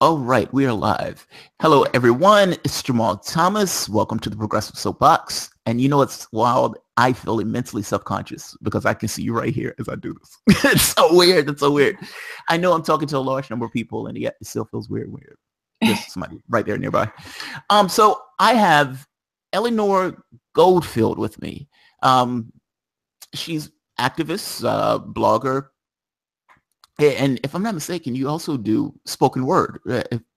All right, we are live. Hello, everyone. It's Jamal Thomas. Welcome to the Progressive Soapbox. And you know what's wild? I feel immensely self-conscious because I can see you right here as I do this. It's so weird. It's so weird. I know I'm talking to a large number of people, and yet it still feels weird. There's somebody right there nearby. So I have Eleanor Goldfield with me. She's activist, blogger, and if I'm not mistaken, you also do spoken word.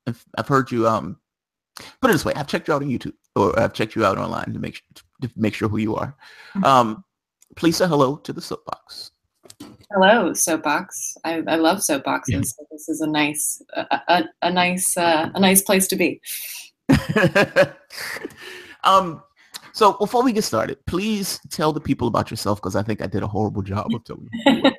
If I've heard you, put it this way, I've checked you out on YouTube, or I've checked you out online to make sure who you are. Please say hello to the soapbox. Hello, soapbox. I love soapboxes. Yeah. So this is a nice place to be. So before we get started, please tell the people about yourself, because I think I did a horrible job of telling you.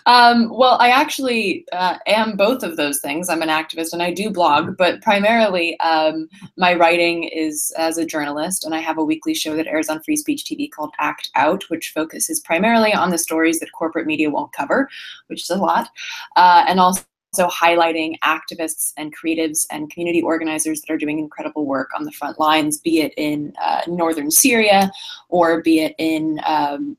Well, I actually am both of those things. I'm an activist and I do blog, but primarily my writing is as a journalist, and I have a weekly show that airs on Free Speech TV called Act Out, which focuses primarily on the stories that corporate media won't cover, which is a lot, and also highlighting activists and creatives and community organizers that are doing incredible work on the front lines, be it in northern Syria or be it in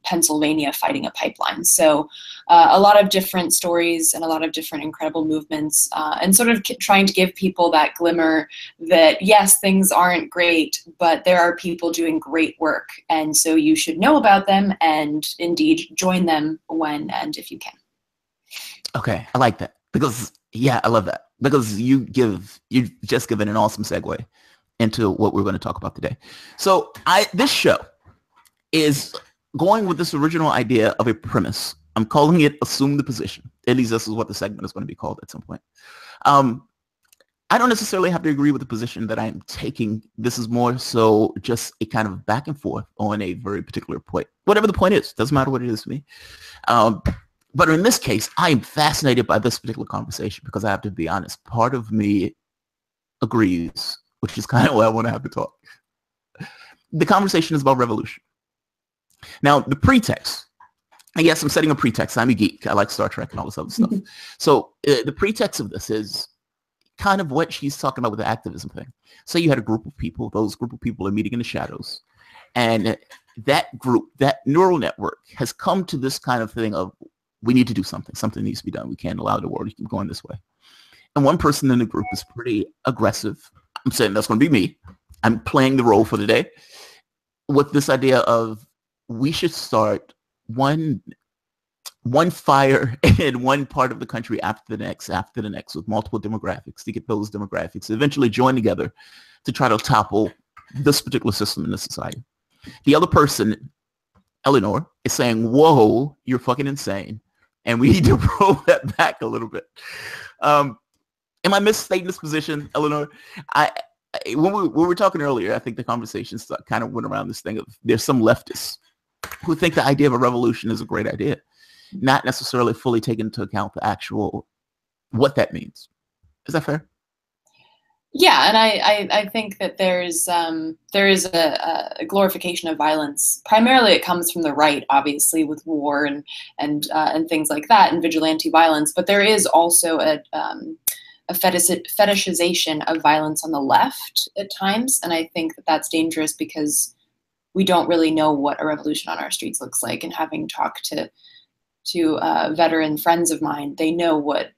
Pennsylvania fighting a pipeline. So a lot of different stories and a lot of different incredible movements, and sort of trying to give people that glimmer that, yes, things aren't great, but there are people doing great work. And so you should know about them and indeed join them when and if you can. Okay, I like that. Because, yeah, I love that. Because you've just given an awesome segue into what we're going to talk about today. So this show is going with this original idea of a premise. I'm calling it Assume the Position. At least this is what the segment is going to be called at some point. I don't necessarily have to agree with the position that I'm taking. This is more so just a kind of back and forth on a very particular point. Whatever the point is, doesn't matter what it is to me. But in this case, I am fascinated by this particular conversation because I have to be honest. Part of me agrees, which is kind of why I want to have to talk. The conversation is about revolution. Now, the pretext, and yes, I'm setting a pretext. I'm a geek. I like Star Trek and all this other stuff. So the pretext of this is kind of what she's talking about with the activism thing. So you had a group of people. Those group of people are meeting in the shadows. And that group, that neural network has come to this kind of thing of, we need to do something. Something needs to be done. We can't allow the world to keep going this way. And one person in the group is pretty aggressive. I'm saying that's going to be me. I'm playing the role for the day with this idea of we should start one fire in one part of the country after the next with multiple demographics to get those demographics eventually join together to try to topple this particular system in the society. The other person, Eleanor, is saying, whoa, you're fucking insane. And we need to roll that back a little bit. Am I misstating this position, Eleanor? When we were talking earlier, I think the conversation kind of went around this thing of there's some leftists who think the idea of a revolution is a great idea, not necessarily fully taking into account the actual what that means. Is that fair? Yeah, and I think that there is a glorification of violence. Primarily, it comes from the right, obviously, with war and things like that, and vigilante violence. But there is also a fetishization of violence on the left at times, and I think that that's dangerous because we don't really know what a revolution on our streets looks like. And having talked to veteran friends of mine, they know what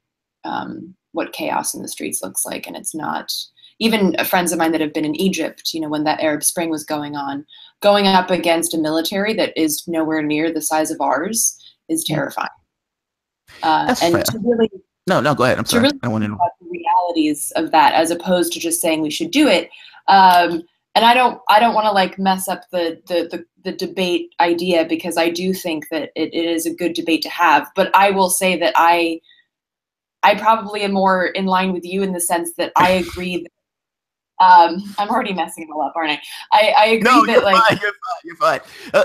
chaos in the streets looks like. And it's not, even friends of mine that have been in Egypt, when that Arab Spring was going on, going up against a military that is nowhere near the size of ours is terrifying. That's and fair. to really, No, go ahead. I'm sorry. Really I don't want to know the realities of that, as opposed to just saying we should do it. And I don't want to like mess up the debate idea, because I do think that it is a good debate to have. But I will say that I probably am more in line with you in the sense that I agree that, I'm already messing it all up, aren't I? I agree no, that you're fine.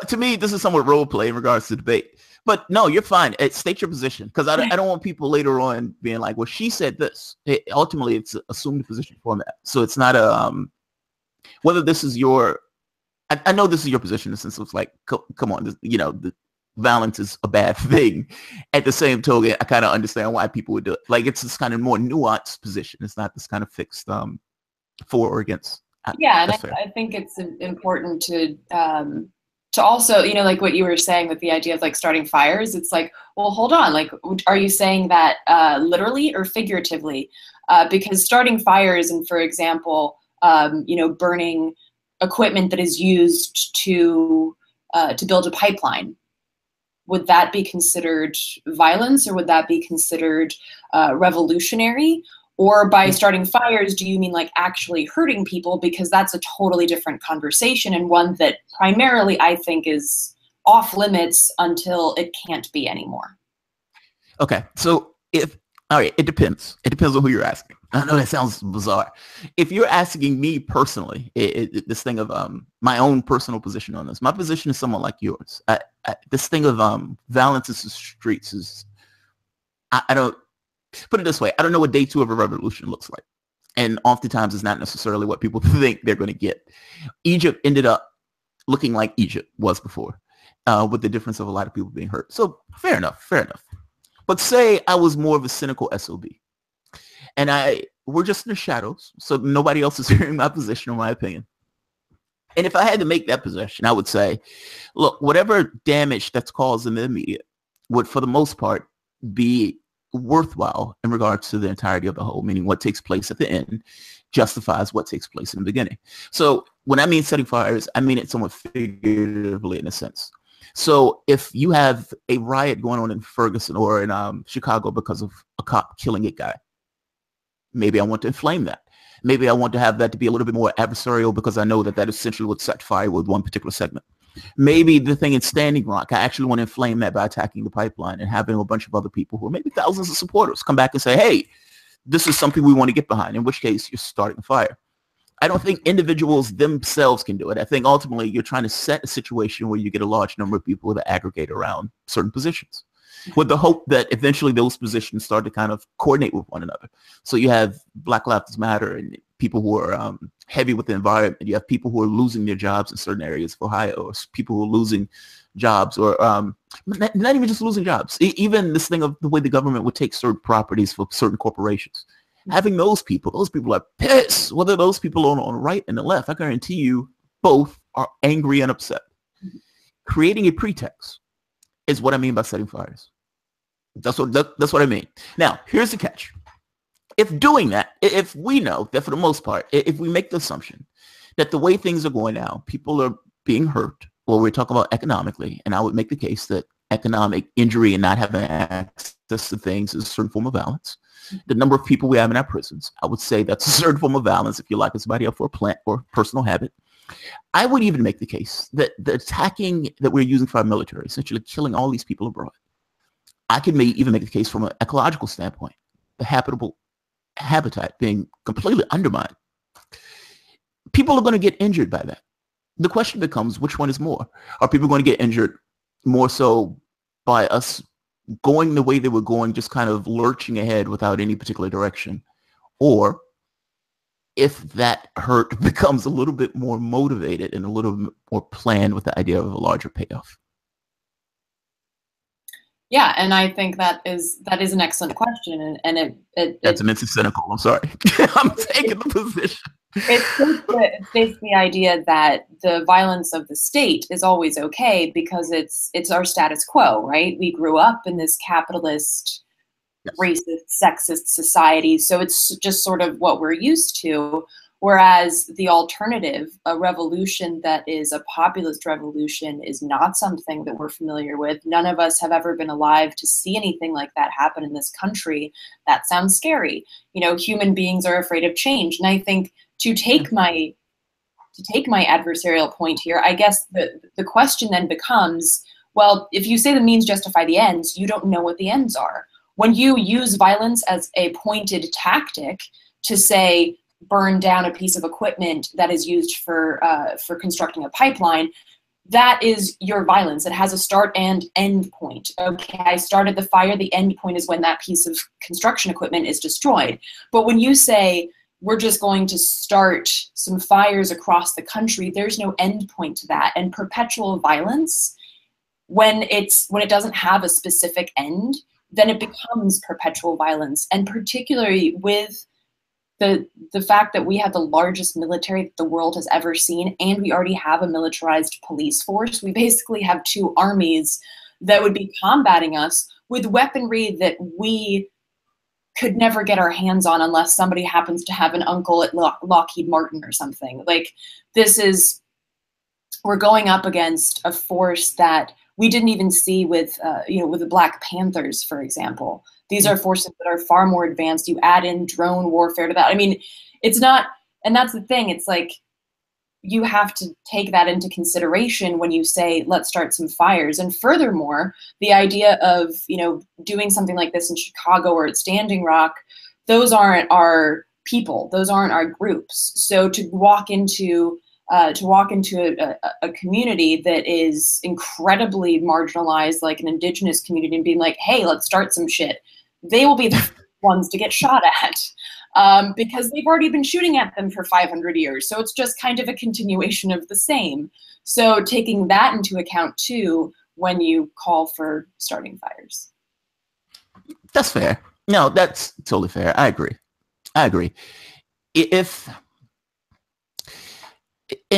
To me, this is somewhat role play in regards to debate. But no, you're fine. State your position, because I don't want people later on being like, well, she said this. Ultimately, it's assumed position format. So it's not a whether this is your. I know this is your position in the sense of like, come on, violence is a bad thing. At the same token, I kind of understand why people would do it. Like, it's this kind of more nuanced position. It's not this kind of fixed for or against. Yeah, and I think it's important to also, you know, like what you were saying with the idea of like starting fires. It's like, well, hold on, like, are you saying that literally or figuratively? Because starting fires and, for example, you know, burning equipment that is used to build a pipeline, would that be considered violence, or would that be considered revolutionary? Or by starting fires, do you mean like actually hurting people? Because that's a totally different conversation, and one that primarily I think is off limits until it can't be anymore. Okay, so all right, it depends. It depends on who you're asking. I know that sounds bizarre. If you're asking me personally, this thing of my own personal position on this, my position is somewhat like yours. This thing of violence in the streets is, I don't, put it this way, I don't know what day two of a revolution looks like. And oftentimes it's not necessarily what people think they're going to get. Egypt ended up looking like Egypt was before, with the difference of a lot of people being hurt. So fair enough, fair enough. But say I was more of a cynical SOB, and we're just in the shadows, so nobody else is hearing my position or my opinion. And if I had to make that position, I would say, look, whatever damage that's caused in the immediate would, for the most part, be worthwhile in regards to the entirety of the whole, meaning what takes place at the end justifies what takes place in the beginning. So when I mean setting fires, I mean it somewhat figuratively in a sense. So if you have a riot going on in Ferguson or in Chicago because of a cop killing a guy, maybe I want to inflame that. Maybe I want to have that to be a little bit more adversarial because I know that that essentially would set fire with one particular segment. Maybe the thing in Standing Rock, I actually want to inflame that by attacking the pipeline and having a bunch of other people who are maybe thousands of supporters come back and say, hey, this is something we want to get behind, in which case you're starting a fire. I don't think individuals themselves can do it. I think ultimately you're trying to set a situation where you get a large number of people that aggregate around certain positions with the hope that eventually those positions start to kind of coordinate with one another. So you have Black Lives Matter and people who are heavy with the environment. You have people who are losing their jobs in certain areas of Ohio, or people who are losing jobs, or not even just losing jobs. Even this thing of the way the government would take certain properties for certain corporations. Having those people are pissed. Whether those people are on the right and the left, I guarantee you both are angry and upset. Creating a pretext is what I mean by setting fires. That's what I mean. Now, here's the catch. If doing that, if we know that for the most part, if we make the assumption that the way things are going now, people are being hurt, well, we're talking about economically, and I would make the case that economic injury and not having access to things is a certain form of violence. The number of people we have in our prisons, I would say that's a certain form of violence if you're locking somebody up for a plant or personal habit. I would even make the case that the attacking that we're using for our military, essentially killing all these people abroad, I could even make the case from an ecological standpoint, the habitable habitat being completely undermined. People are going to get injured by that. The question becomes, which one is more? Are people going to get injured more so by us going the way they were going, just kind of lurching ahead without any particular direction? Or if that hurt becomes a little bit more motivated and a little more planned with the idea of a larger payoff? Yeah, and I think that is an excellent question, and that's immensely cynical. I'm sorry, I'm taking the position. It states the idea that the violence of the state is always okay because it's our status quo, right? We grew up in this capitalist, racist, sexist society, so it's just sort of what we're used to. Whereas the alternative, a revolution that is a populist revolution, is not something that we're familiar with. None of us have ever been alive to see anything like that happen in this country. That sounds scary. You know, human beings are afraid of change. And I think to take my adversarial point here, I guess the question then becomes, well, if you say the means justify the ends, you don't know what the ends are. When you use violence as a pointed tactic to say, burn down a piece of equipment that is used for constructing a pipeline, that is your violence. It has a start and end point. Okay, I started the fire. The end point is when that piece of construction equipment is destroyed. But when you say, we're just going to start some fires across the country, there's no end point to that. And perpetual violence when it doesn't have a specific end, then it becomes perpetual violence. And particularly with the fact that we have the largest military that the world has ever seen, and we already have a militarized police force, we basically have two armies that would be combating us with weaponry that we could never get our hands on unless somebody happens to have an uncle at Lockheed Martin or something. Like, we're going up against a force that we didn't even see with, with the Black Panthers, for example. These are forces that are far more advanced. You add in drone warfare to that. I mean, it's not, and that's the thing. It's like, you have to take that into consideration when you say, let's start some fires. And furthermore, the idea of, doing something like this in Chicago or at Standing Rock, those aren't our people. Those aren't our groups. So to walk into a community that is incredibly marginalized, like an indigenous community, and being like, hey, let's start some shit, they will be the ones to get shot at. Because they've already been shooting at them for 500 years. So it's just kind of a continuation of the same. So taking that into account too, when you call for starting fires. That's fair. No, that's totally fair. I agree. And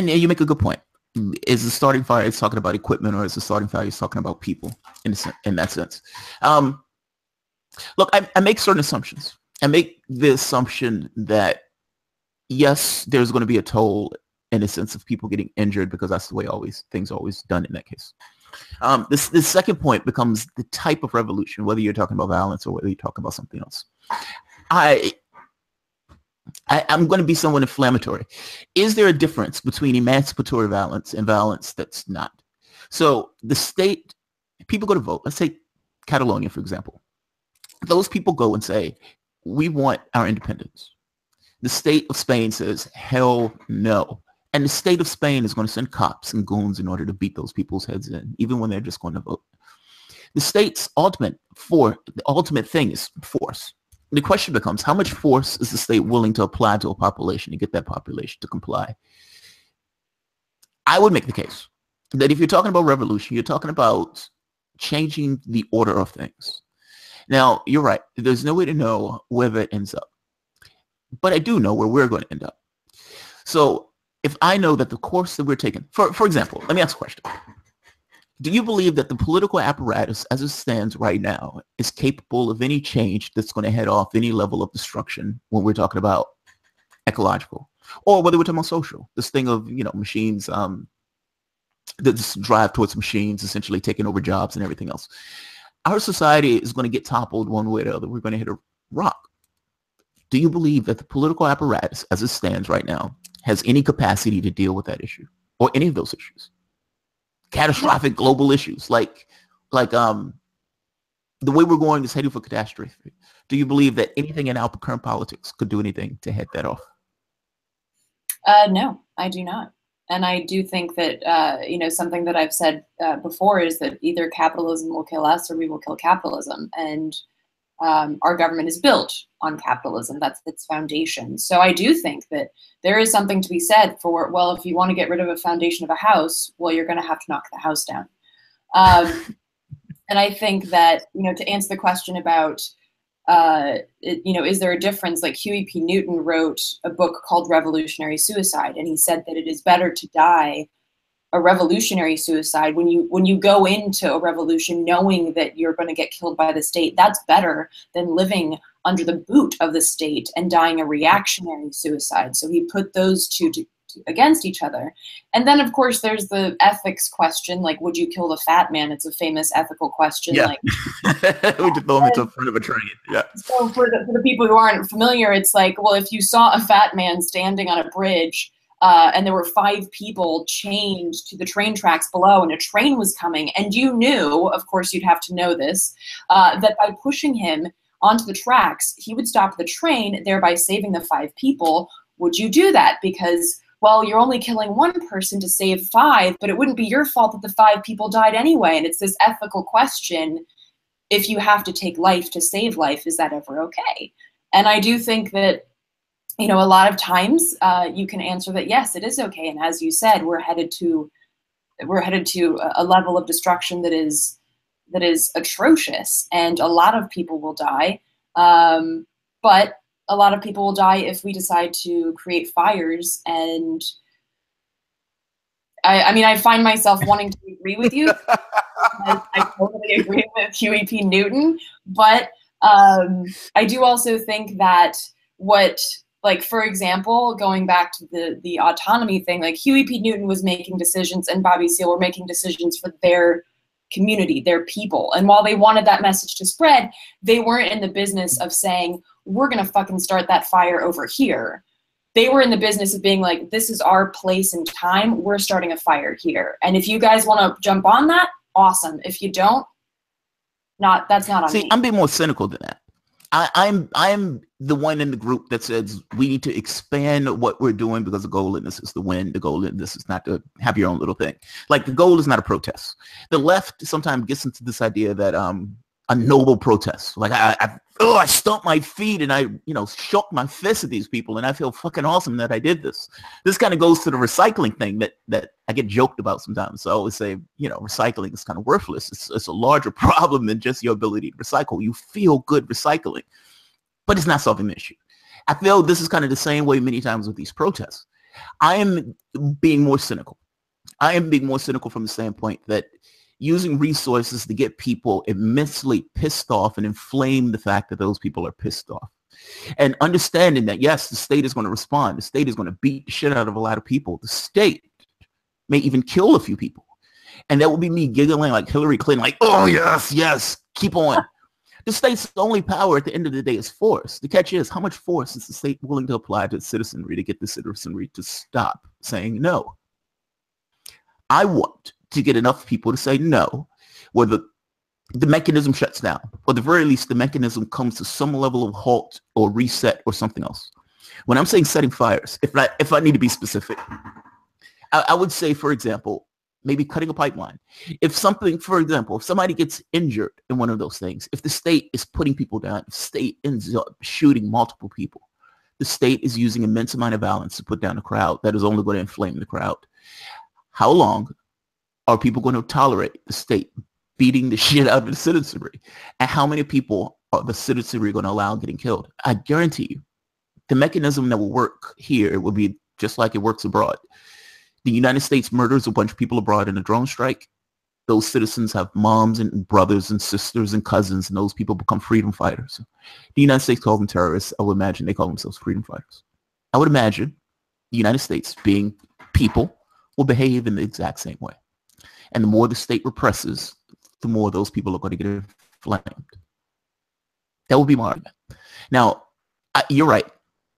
you make a good point. Is the starting fire is talking about equipment, or is the starting fire is talking about people in that sense? Look, I make certain assumptions. I make the assumption that, yes, there's going to be a toll in the sense of people getting injured, because that's the way things are always done in that case. This second point becomes the type of revolution, whether you're talking about violence or whether you're talking about something else. I'm going to be somewhat inflammatory. Is there a difference between emancipatory violence and violence that's not? So the state, people go to vote. Let's take Catalonia, for example. Those people go and say, we want our independence. The state of Spain says, hell no. And the state of Spain is going to send cops and goons in order to beat those people's heads in, even when they're just going to vote. The state's ultimate thing is force. The question becomes, how much force is the state willing to apply to a population to get that population to comply? I would make the case that if you're talking about revolution, you're talking about changing the order of things. Now, you're right. There's no way to know where that ends up. But I do know where we're going to end up. So if I know that the course that we're taking, for example, let me ask a question. Do you believe that the political apparatus as it stands right now is capable of any change that's going to head off any level of destruction when we're talking about ecological? Or whether we're talking about social, this thing of, machines, this drive towards machines essentially taking over jobs and everything else. Our society is going to get toppled one way or the other. We're going to hit a rock. Do you believe that the political apparatus as it stands right now has any capacity to deal with that issue or any of those issues? Catastrophic global issues like the way we're going is heading for catastrophe. Do you believe that anything in our current politics could do anything to head that off? No, I do not. And I do think that, something that I've said before is that either capitalism will kill us or we will kill capitalism. And our government is built on capitalism. That's its foundation. So I do think that there is something to be said for, well, if you want to get rid of a foundation of a house, well, you're going to have to knock the house down. And I think that, to answer the question about, is there a difference? Like Huey P. Newton wrote a book called Revolutionary Suicide, and he said that it is better to die a revolutionary suicide when you go into a revolution knowing that you're going to get killed by the state. That's better than living under the boot of the state and dying a reactionary suicide. So he put those two against each other. And then, of course, there's the ethics question, like, would you kill the fat man? It's a famous ethical question. Yeah. Like, we just throw him into front of a train. Yeah. So for the people who aren't familiar, it's like, well, if you saw a fat man standing on a bridge and there were 5 people chained to the train tracks below and a train was coming, and you knew, of course you'd have to know this, that by pushing him onto the tracks, he would stop the train, thereby saving the 5 people, would you do that? Because, well, you're only killing 1 person to save 5, but it wouldn't be your fault that the 5 people died anyway. And it's this ethical question, if you have to take life to save life, is that ever okay? And I do think that, a lot of times you can answer that, yes, it is okay. And as you said, we're headed to we're headed to a level of destruction that is atrocious, and a lot of people will die. But a lot of people will die if we decide to create fires. And I mean, I find myself wanting to agree with you. I totally agree with Huey P. Newton, but I do also think that like, for example, going back to the autonomy thing, like Huey P. Newton was making decisions and Bobby Seale were making decisions for their community, their people. And while they wanted that message to spread, they weren't in the business of saying, we're going to fucking start that fire over here. They were in the business of being like, this is our place and time. We're starting a fire here. And if you guys want to jump on that, awesome. If you don't, that's not on me. See, I'm being more cynical than that. I'm the one in the group that says we need to expand what we're doing because the goal in this is to win. The goal in this is not to have your own little thing. Like, the goal is not a protest. The left sometimes gets into this idea that a noble protest. Like, I stomped my feet and I, shook my fist at these people, and I feel fucking awesome that I did this. This kind of goes to the recycling thing that I get joked about sometimes. So I always say, recycling is kind of worthless. It's a larger problem than just your ability to recycle. You feel good recycling, but it's not solving the issue. I feel this is kind of the same way many times with these protests. I am being more cynical. I am being more cynical from the standpoint that using resources to get people immensely pissed off and inflame the fact that those people are pissed off. And understanding that, yes, the state is going to respond. The state is going to beat the shit out of a lot of people. The state may even kill a few people. And that will be me giggling like Hillary Clinton, like, oh, yes, yes, keep on. The state's only power at the end of the day is force. The catch is, how much force is the state willing to apply to its citizenry to get the citizenry to stop saying no? I want to get enough people to say no, where the mechanism shuts down, or at the very least, the mechanism comes to some level of halt or reset or something else. When I'm saying setting fires, if I need to be specific, I would say, for example, maybe cutting a pipeline. If somebody gets injured in one of those things, if the state is putting people down, if the state ends up shooting multiple people, the state is using immense amount of violence to put down a crowd that is only going to inflame the crowd. How long are people going to tolerate the state beating the shit out of the citizenry? And how many people are the citizenry going to allow getting killed? I guarantee you, the mechanism that will work here will be just like it works abroad. The United States murders a bunch of people abroad in a drone strike. Those citizens have moms and brothers and sisters and cousins, and those people become freedom fighters. The United States calls them terrorists. I would imagine they call themselves freedom fighters. I would imagine the United States, being people, will behave in the exact same way. And the more the state represses, the more those people are going to get inflamed. That would be my argument. Now, you're right.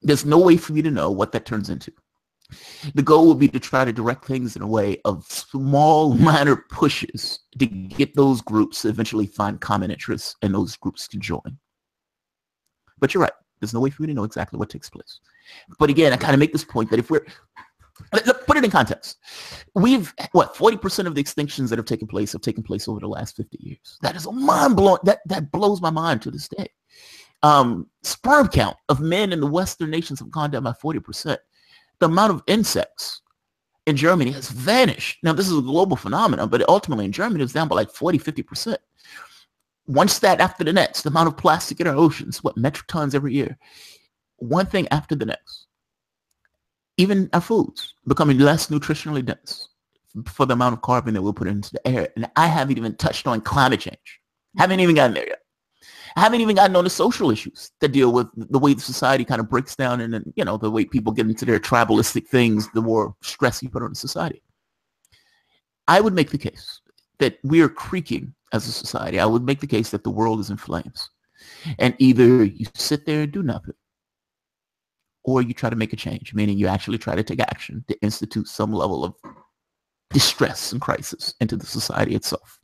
There's no way for me to know what that turns into. The goal would be to try to direct things in a way of small, minor pushes to get those groups to eventually find common interests and those groups to join. But you're right. There's no way for me to know exactly what takes place. But again, I kind of make this point that if we're, let's put it in context. 40% of the extinctions that have taken place over the last 50 years. That is a mind-blowing, that blows my mind to this day. Sperm count of men in the Western nations have gone down by 40%. The amount of insects in Germany has vanished. Now, this is a global phenomenon, but ultimately in Germany, it's down by like 40-50%. One stat after the next, the amount of plastic in our oceans, metric tons every year. One thing after the next. Even our foods becoming less nutritionally dense for the amount of carbon that we'll put into the air. And I haven't even touched on climate change. Haven't even gotten there yet. I haven't even gotten on the social issues that deal with the way the society kind of breaks down, and then, the way people get into their tribalistic things, the more stress you put on the society. I would make the case that we are creaking as a society. I would make the case that the world is in flames. And either you sit there and do nothing, or you try to make a change, meaning you actually try to take action to institute some level of distress and crisis into the society itself.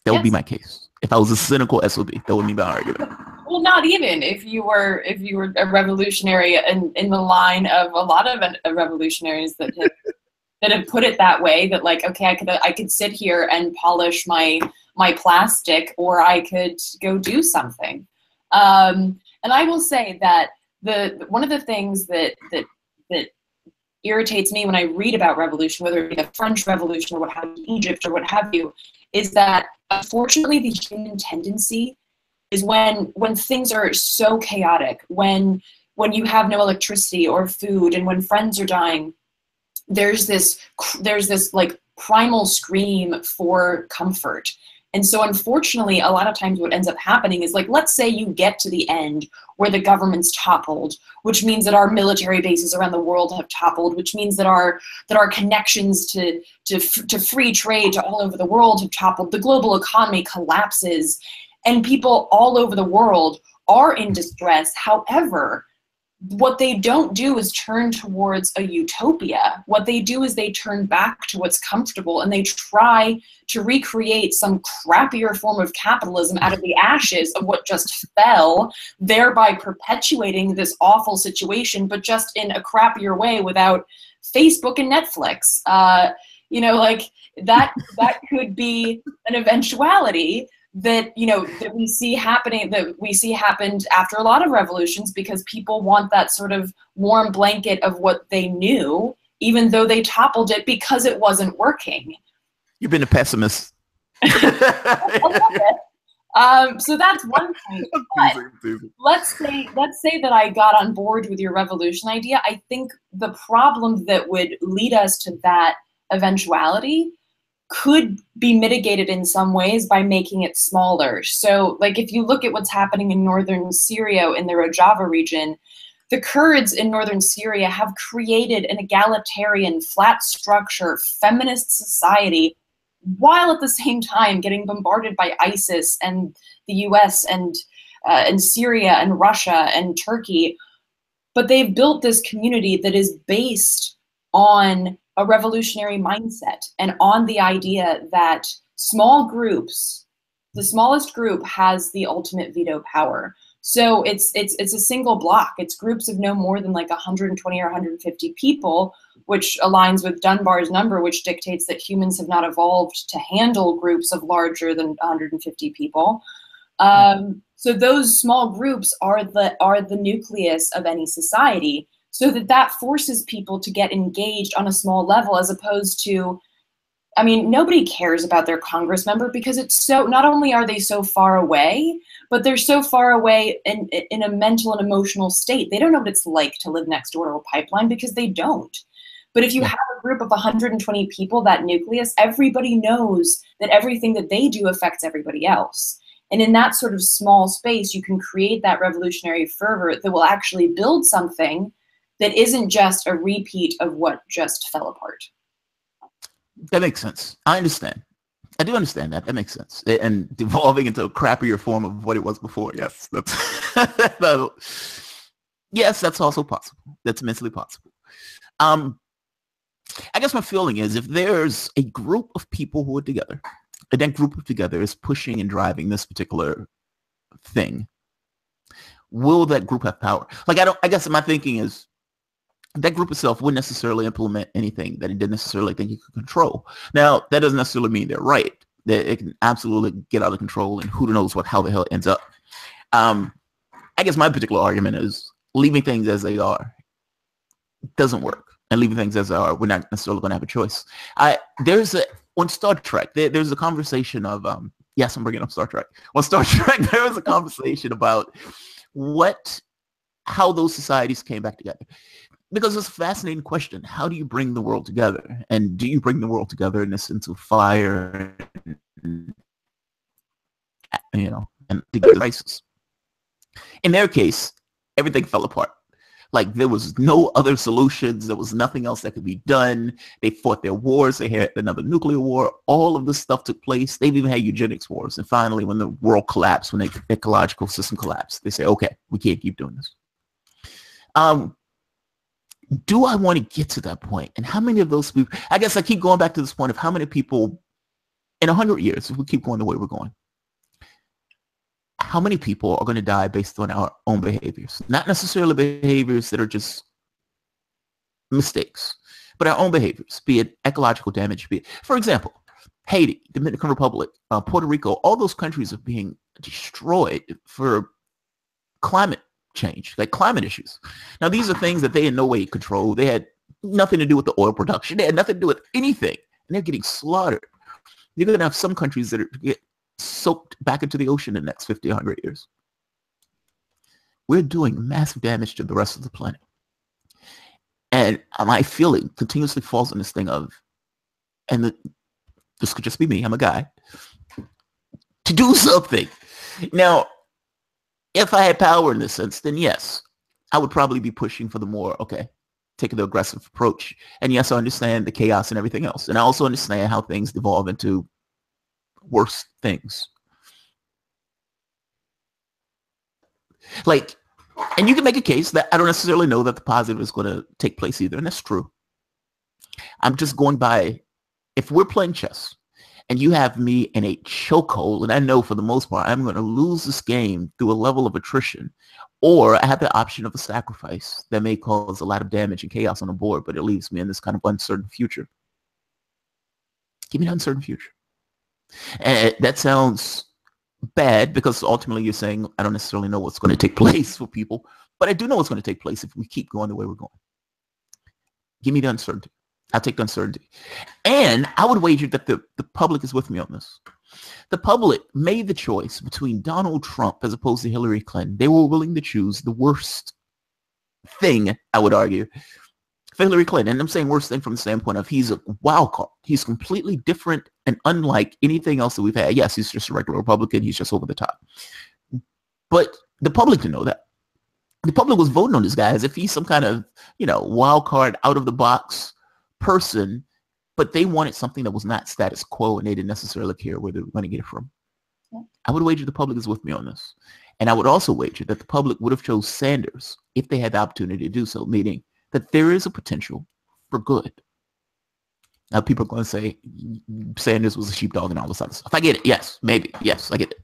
That would be my case. If I was a cynical SOB, that would be my argument. Well, not even if you were a revolutionary in the line of a lot of revolutionaries that have put it that way. That like, okay, I could sit here and polish my plastic, or I could go do something. And I will say that one of the things that irritates me when I read about revolution, whether it be the French Revolution or what happened in Egypt or what have you, is that unfortunately the human tendency is when things are so chaotic, when you have no electricity or food, and when friends are dying, there's this like primal scream for comfort. And so unfortunately, a lot of times what ends up happening is, like, let's say you get to the end where the government's toppled, which means that our military bases around the world have toppled, which means that our connections to free trade to all over the world have toppled. The global economy collapses, and people all over the world are in distress. However, what they don't do is turn towards a utopia. What they do is they turn back to what's comfortable, and they try to recreate some crappier form of capitalism out of the ashes of what just fell, thereby perpetuating this awful situation, but just in a crappier way without Facebook and Netflix. Like that could be an eventuality that we see happening, that we see happened after a lot of revolutions, because people want that sort of warm blanket of what they knew, even though they toppled it because it wasn't working. You've been a pessimist. So that's one point. Let's say that I got on board with your revolution idea. I think the problem that would lead us to that eventuality could be mitigated in some ways by making it smaller. So, like, if you look at what's happening in northern Syria, in the Rojava region, the Kurds in northern Syria have created an egalitarian, flat structure, feminist society, while at the same time getting bombarded by ISIS and the US and Syria and Russia and Turkey. But they've built this community that is based on a revolutionary mindset and on the idea that small groups, the smallest group has the ultimate veto power. So it's a single block. It's groups of no more than like 120 or 150 people, which aligns with Dunbar's number, which dictates that humans have not evolved to handle groups of larger than 150 people. So those small groups are the nucleus of any society. So that forces people to get engaged on a small level, as opposed to, I mean, nobody cares about their Congress member because it's so, not only are they so far away, but they're so far away in a mental and emotional state. They don't know what it's like to live next door to a pipeline because they don't. But if you have a group of 120 people, that nucleus, everybody knows that everything that they do affects everybody else. And in that sort of small space, you can create that revolutionary fervor that will actually build something that isn't just a repeat of what just fell apart. That makes sense. I understand. I do understand that. That makes sense. And devolving into a crappier form of what it was before. Yes, yes, that's also possible. That's immensely possible. I guess my feeling is, if there's a group of people who are together, and that group of together is pushing and driving this particular thing, will that group have power? Like, I guess my thinking is, that group itself wouldn't necessarily implement anything that it didn't necessarily think it could control. Now, that doesn't necessarily mean they're right. That it can absolutely get out of control, and who knows how the hell it ends up. I guess my particular argument is, leaving things as they are doesn't work. And leaving things as they are, we're not necessarily going to have a choice. On Star Trek, there's a conversation of, yes, I'm bringing up Star Trek. On Star Trek, there was a conversation about how those societies came back together. Because it's a fascinating question. How do you bring the world together? And do you bring the world together in the sense of fire, and the crisis? In their case, everything fell apart. Like, there was no other solutions. There was nothing else that could be done. They fought their wars. They had another nuclear war. All of this stuff took place. They've even had eugenics wars. And finally, when the world collapsed, when the ecological system collapsed, they say, okay, we can't keep doing this. Do I want to get to that point? And how many of those people, I guess I keep going back to this point of how many people in 100 years, if we keep going the way we're going, how many people are going to die based on our own behaviors? Not necessarily behaviors that are just mistakes, but our own behaviors, be it ecological damage, be it, for example, Haiti, Dominican Republic, Puerto Rico, all those countries are being destroyed for climate change, like climate issues. Now, these are things that they in no way control. They had nothing to do with the oil production. They had nothing to do with anything. And they're getting slaughtered. You're going to have some countries that get soaked back into the ocean in the next 50, 100 years. We're doing massive damage to the rest of the planet. And my feeling continuously falls on this thing of, and this could just be me, I'm a guy, to do something. Now, if I had power in this sense, then yes, I would probably be pushing for the more, taking the aggressive approach. And yes, I understand the chaos and everything else. And I also understand how things devolve into worse things. Like, and you can make a case that I don't necessarily know that the positive is going to take place either. And that's true. I'm just going by, if we're playing chess and you have me in a chokehold, and I know for the most part, I'm going to lose this game through a level of attrition, or I have the option of a sacrifice that may cause a lot of damage and chaos on the board, but it leaves me in this kind of uncertain future. Give me an uncertain future. And that sounds bad because ultimately you're saying I don't necessarily know what's going to take place for people, but I do know what's going to take place if we keep going the way we're going. Give me the uncertainty. I'll take the uncertainty. And I would wager that the public is with me on this. The public made the choice between Donald Trump as opposed to Hillary Clinton. They were willing to choose the worst thing, I would argue, for Hillary Clinton. And I'm saying worst thing from the standpoint of he's a wild card. He's completely different and unlike anything else that we've had. Yes, he's just a regular Republican. He's just over the top. But the public didn't know that. The public was voting on this guy as if he's some kind of, wild card, out of the box person, but they wanted something that was not status quo, and they didn't necessarily care where they were going to get it from. Yeah. I would wager the public is with me on this. And I would also wager that the public would have chose Sanders if they had the opportunity to do so, meaning that there is a potential for good. Now, people are going to say Sanders was a sheepdog and all this other stuff. I get it. Yes, maybe. Yes, I get it.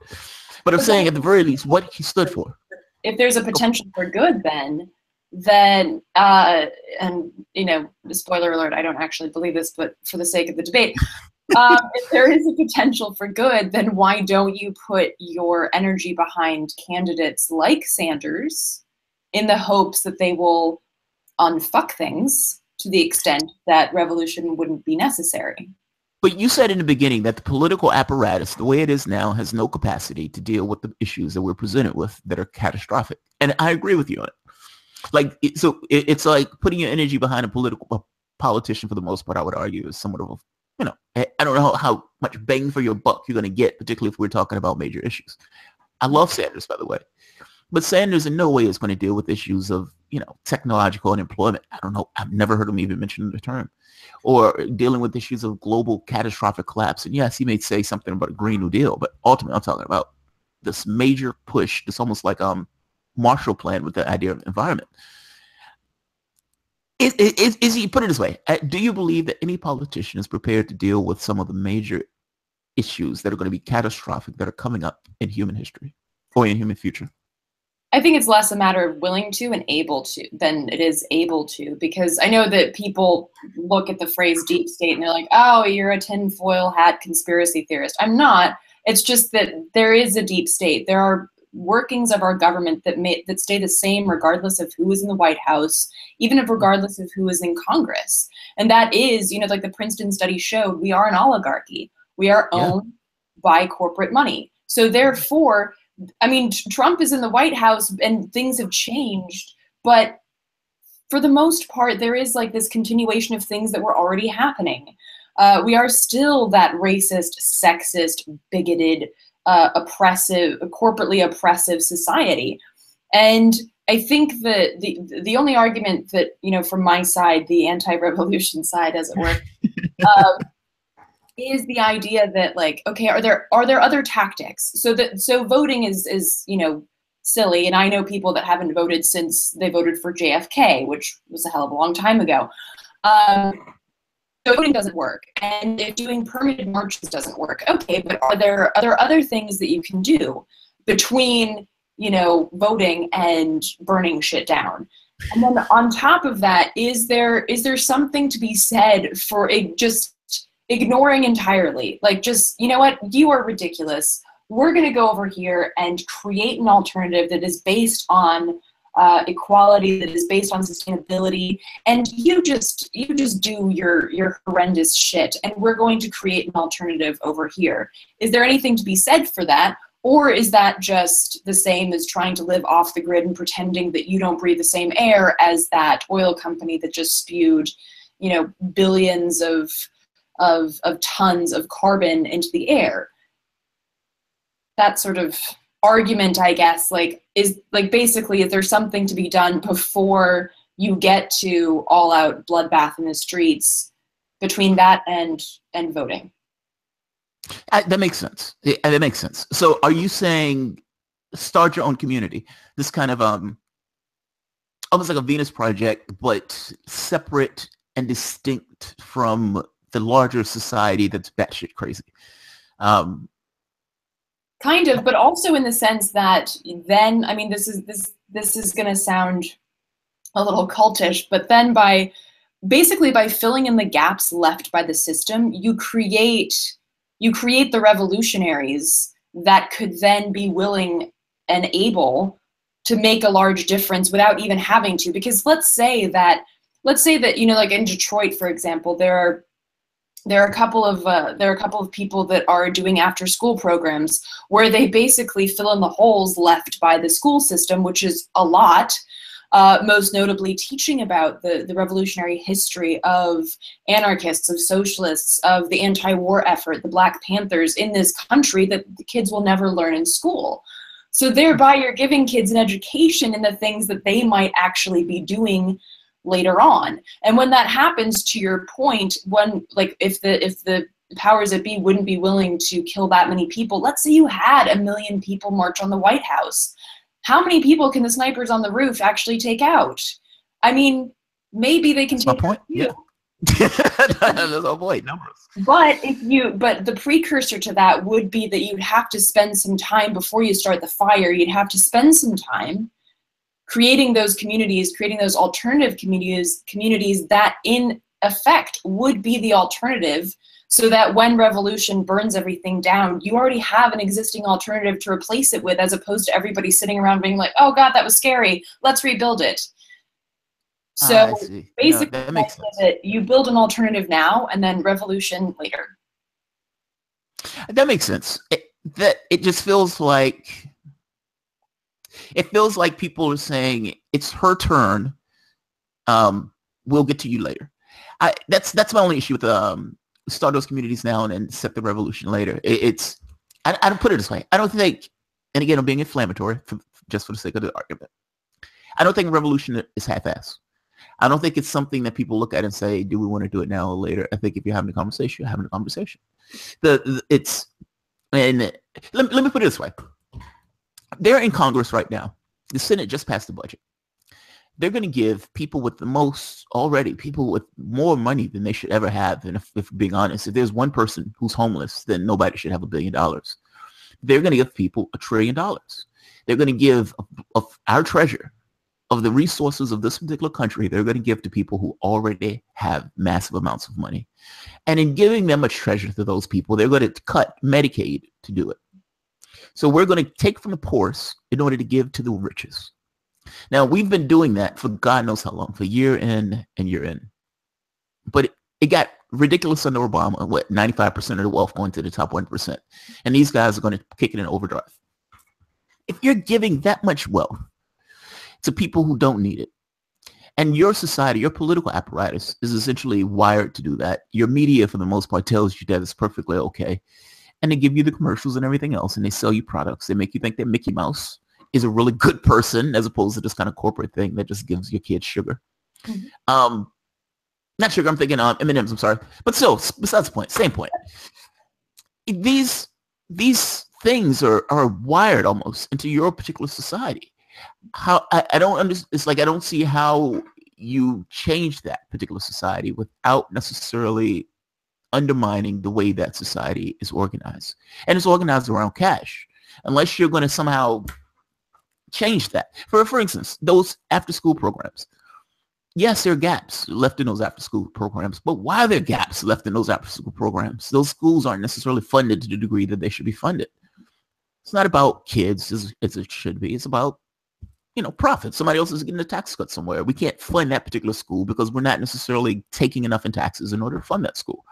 But I'm saying at the very least what he stood for. If there's a potential for good, then and spoiler alert, I don't actually believe this, but for the sake of the debate, if there is a potential for good, then why don't you put your energy behind candidates like Sanders in the hopes that they will unfuck things to the extent that revolution wouldn't be necessary? But you said in the beginning that the political apparatus, the way it is now, has no capacity to deal with the issues that we're presented with that are catastrophic. And I agree with you on it. It's like putting your energy behind a politician for the most part, I would argue, is somewhat of a, I don't know how much bang for your buck you're going to get, particularly if we're talking about major issues. I love Sanders, by the way. But Sanders in no way is going to deal with issues of, technological unemployment. I don't know. I've never heard him even mention the term. Or dealing with issues of global catastrophic collapse. And yes, he may say something about a Green New Deal, but ultimately I'm talking about this major push, this almost like Marshall Plan with the idea of environment. Is he, put it this way, do you believe that any politician is prepared to deal with some of the major issues that are going to be catastrophic that are coming up in human history or in human future? I think it's less a matter of willing to and able to than it is able to, because I know that people look at the phrase deep state and they're like, oh, you're a tinfoil hat conspiracy theorist. I'm not. It's just that there is a deep state. There are workings of our government that stay the same regardless of who is in the White House, even if regardless of who is in Congress. And that is, like the Princeton study showed, we are an oligarchy. We are owned by corporate money. So therefore, Trump is in the White House and things have changed, but for the most part, there is like this continuation of things that were already happening. We are still that racist, sexist, bigoted, oppressive, corporately oppressive society. And I think that the only argument that, from my side, the anti-revolution side, as it were, is the idea that are there other tactics? So voting is silly, and I know people that haven't voted since they voted for JFK, which was a hell of a long time ago. So voting doesn't work, and if doing permitted marches doesn't work, okay, but are there other things that you can do between voting and burning shit down? And then on top of that, is there something to be said for just ignoring entirely, you know what, you are ridiculous. We're going to go over here and create an alternative that is based on equality that is based on sustainability, and you just do your horrendous shit, and we're going to create an alternative over here. Is there anything to be said for that? Or is that just the same as trying to live off the grid and pretending that you don't breathe the same air as that oil company that just spewed, you know, billions of tons of carbon into the air? That sort of argument, I guess, like, is like, basically, is there something to be done before you get to all out bloodbath in the streets between that and voting? That makes sense. That makes sense. So are you saying start your own community? This kind of almost like a Venus project, but separate and distinct from the larger society that's batshit crazy. Kind of, but also in the sense that then, I mean, this is going to sound a little cultish, but then basically by filling in the gaps left by the system, you create the revolutionaries that could then be willing and able to make a large difference without even having to. Because let's say that, you know, like in Detroit, for example, there are a couple of people that are doing after school programs where they basically fill in the holes left by the school system, which is a lot. Most notably teaching about the revolutionary history of anarchists, of socialists, of the anti-war effort, the Black Panthers in this country that the kids will never learn in school. So thereby you're giving kids an education in the things that they might actually be doing later on. And when that happens, to your point, when, like, if the powers that be wouldn't be willing to kill that many people, let's say you had 1 million people march on the White House. How many people can the snipers on the roof actually take out? I mean, maybe they can take out a few. Yeah. That's my point, numbers. But the precursor to that would be that you'd have to spend some time before you start the fire. You'd have to spend some time creating those communities, creating those alternative communities that in effect would be the alternative, so that when revolution burns everything down, you already have an existing alternative to replace it with, as opposed to everybody sitting around being like, oh God, that was scary, let's rebuild it. So basically, that makes sense. That you build an alternative now and then revolution later. That makes sense. It just feels like, people are saying it's her turn. We'll get to you later. That's my only issue with start those communities now and then set the revolution later. I don't put it this way. I don't think, and again, I'm being inflammatory just for the sake of the argument, I don't think revolution is half-assed. I don't think it's something that people look at and say, do we want to do it now or later? I think if you're having a conversation, you're having a conversation. Let me put it this way. They're in Congress right now. The Senate just passed the budget. They're going to give people with people with more money than they should ever have. And if being honest, if there's one person who's homeless, then nobody should have $1 billion. They're going to give people $1 trillion. They're going to give of our treasure, of the resources of this particular country, they're going to give to people who already have massive amounts of money. And in giving them a treasure to those people, they're going to cut Medicaid to do it. So we're going to take from the poorest in order to give to the richest. Now, we've been doing that for God knows how long, for year in and year in. But it got ridiculous under Obama, 95% of the wealth going to the top 1%. And these guys are going to kick it in overdrive. If you're giving that much wealth to people who don't need it, and your society, your political apparatus is essentially wired to do that. Your media, for the most part, tells you that it's perfectly okay. And they give you the commercials and everything else, and they sell you products. They make you think that Mickey Mouse is a really good person, as opposed to this kind of corporate thing that just gives your kids sugar. Mm-hmm. Not sugar, I'm thinking M&Ms, I'm sorry. But still, besides the point, same point. These things are wired almost into your particular society. How I don't understand. It's like I don't see how you change that particular society without necessarily undermining the way that society is organized. And it's organized around cash. Unless you're going to somehow change that. For instance, those after-school programs. Yes, there are gaps left in those after-school programs, but why are there gaps left in those after-school programs? Those schools aren't necessarily funded to the degree that they should be funded. It's not about kids as it should be. It's about profit. Somebody else is getting a tax cut somewhere. We can't fund that particular school because we're not necessarily taking enough in taxes in order to fund that school.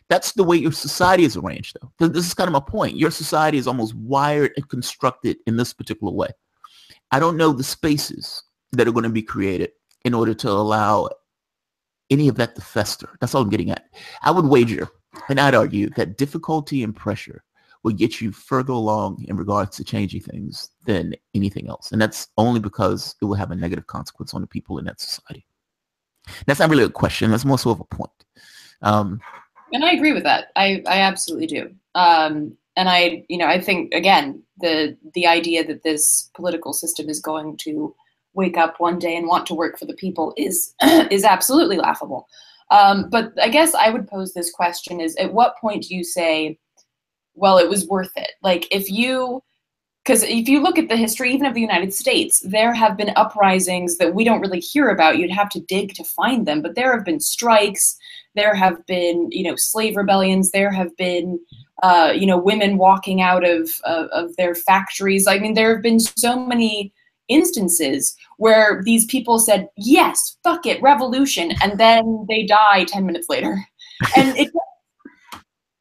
That's the way your society is arranged, though. This is kind of my point. Your society is almost wired and constructed in this particular way. I don't know the spaces that are going to be created in order to allow any of that to fester. That's all I'm getting at. I would wager, and I'd argue, that difficulty and pressure will get you further along in regards to changing things than anything else. And that's only because it will have a negative consequence on the people in that society. That's not really a question. That's more so of a point. And I agree with that. I absolutely do. And I think, again, the idea that this political system is going to wake up one day and want to work for the people is absolutely laughable. But I guess I would pose this question is, at what point do you say, well, it was worth it? Like, because if you look at the history, even of the United States, there have been uprisings that we don't really hear about. You'd have to dig to find them, but there have been strikes. There have been, slave rebellions. There have been, women walking out of their factories. I mean, there have been so many instances where these people said, yes, fuck it, revolution, and then they die 10 minutes later. And it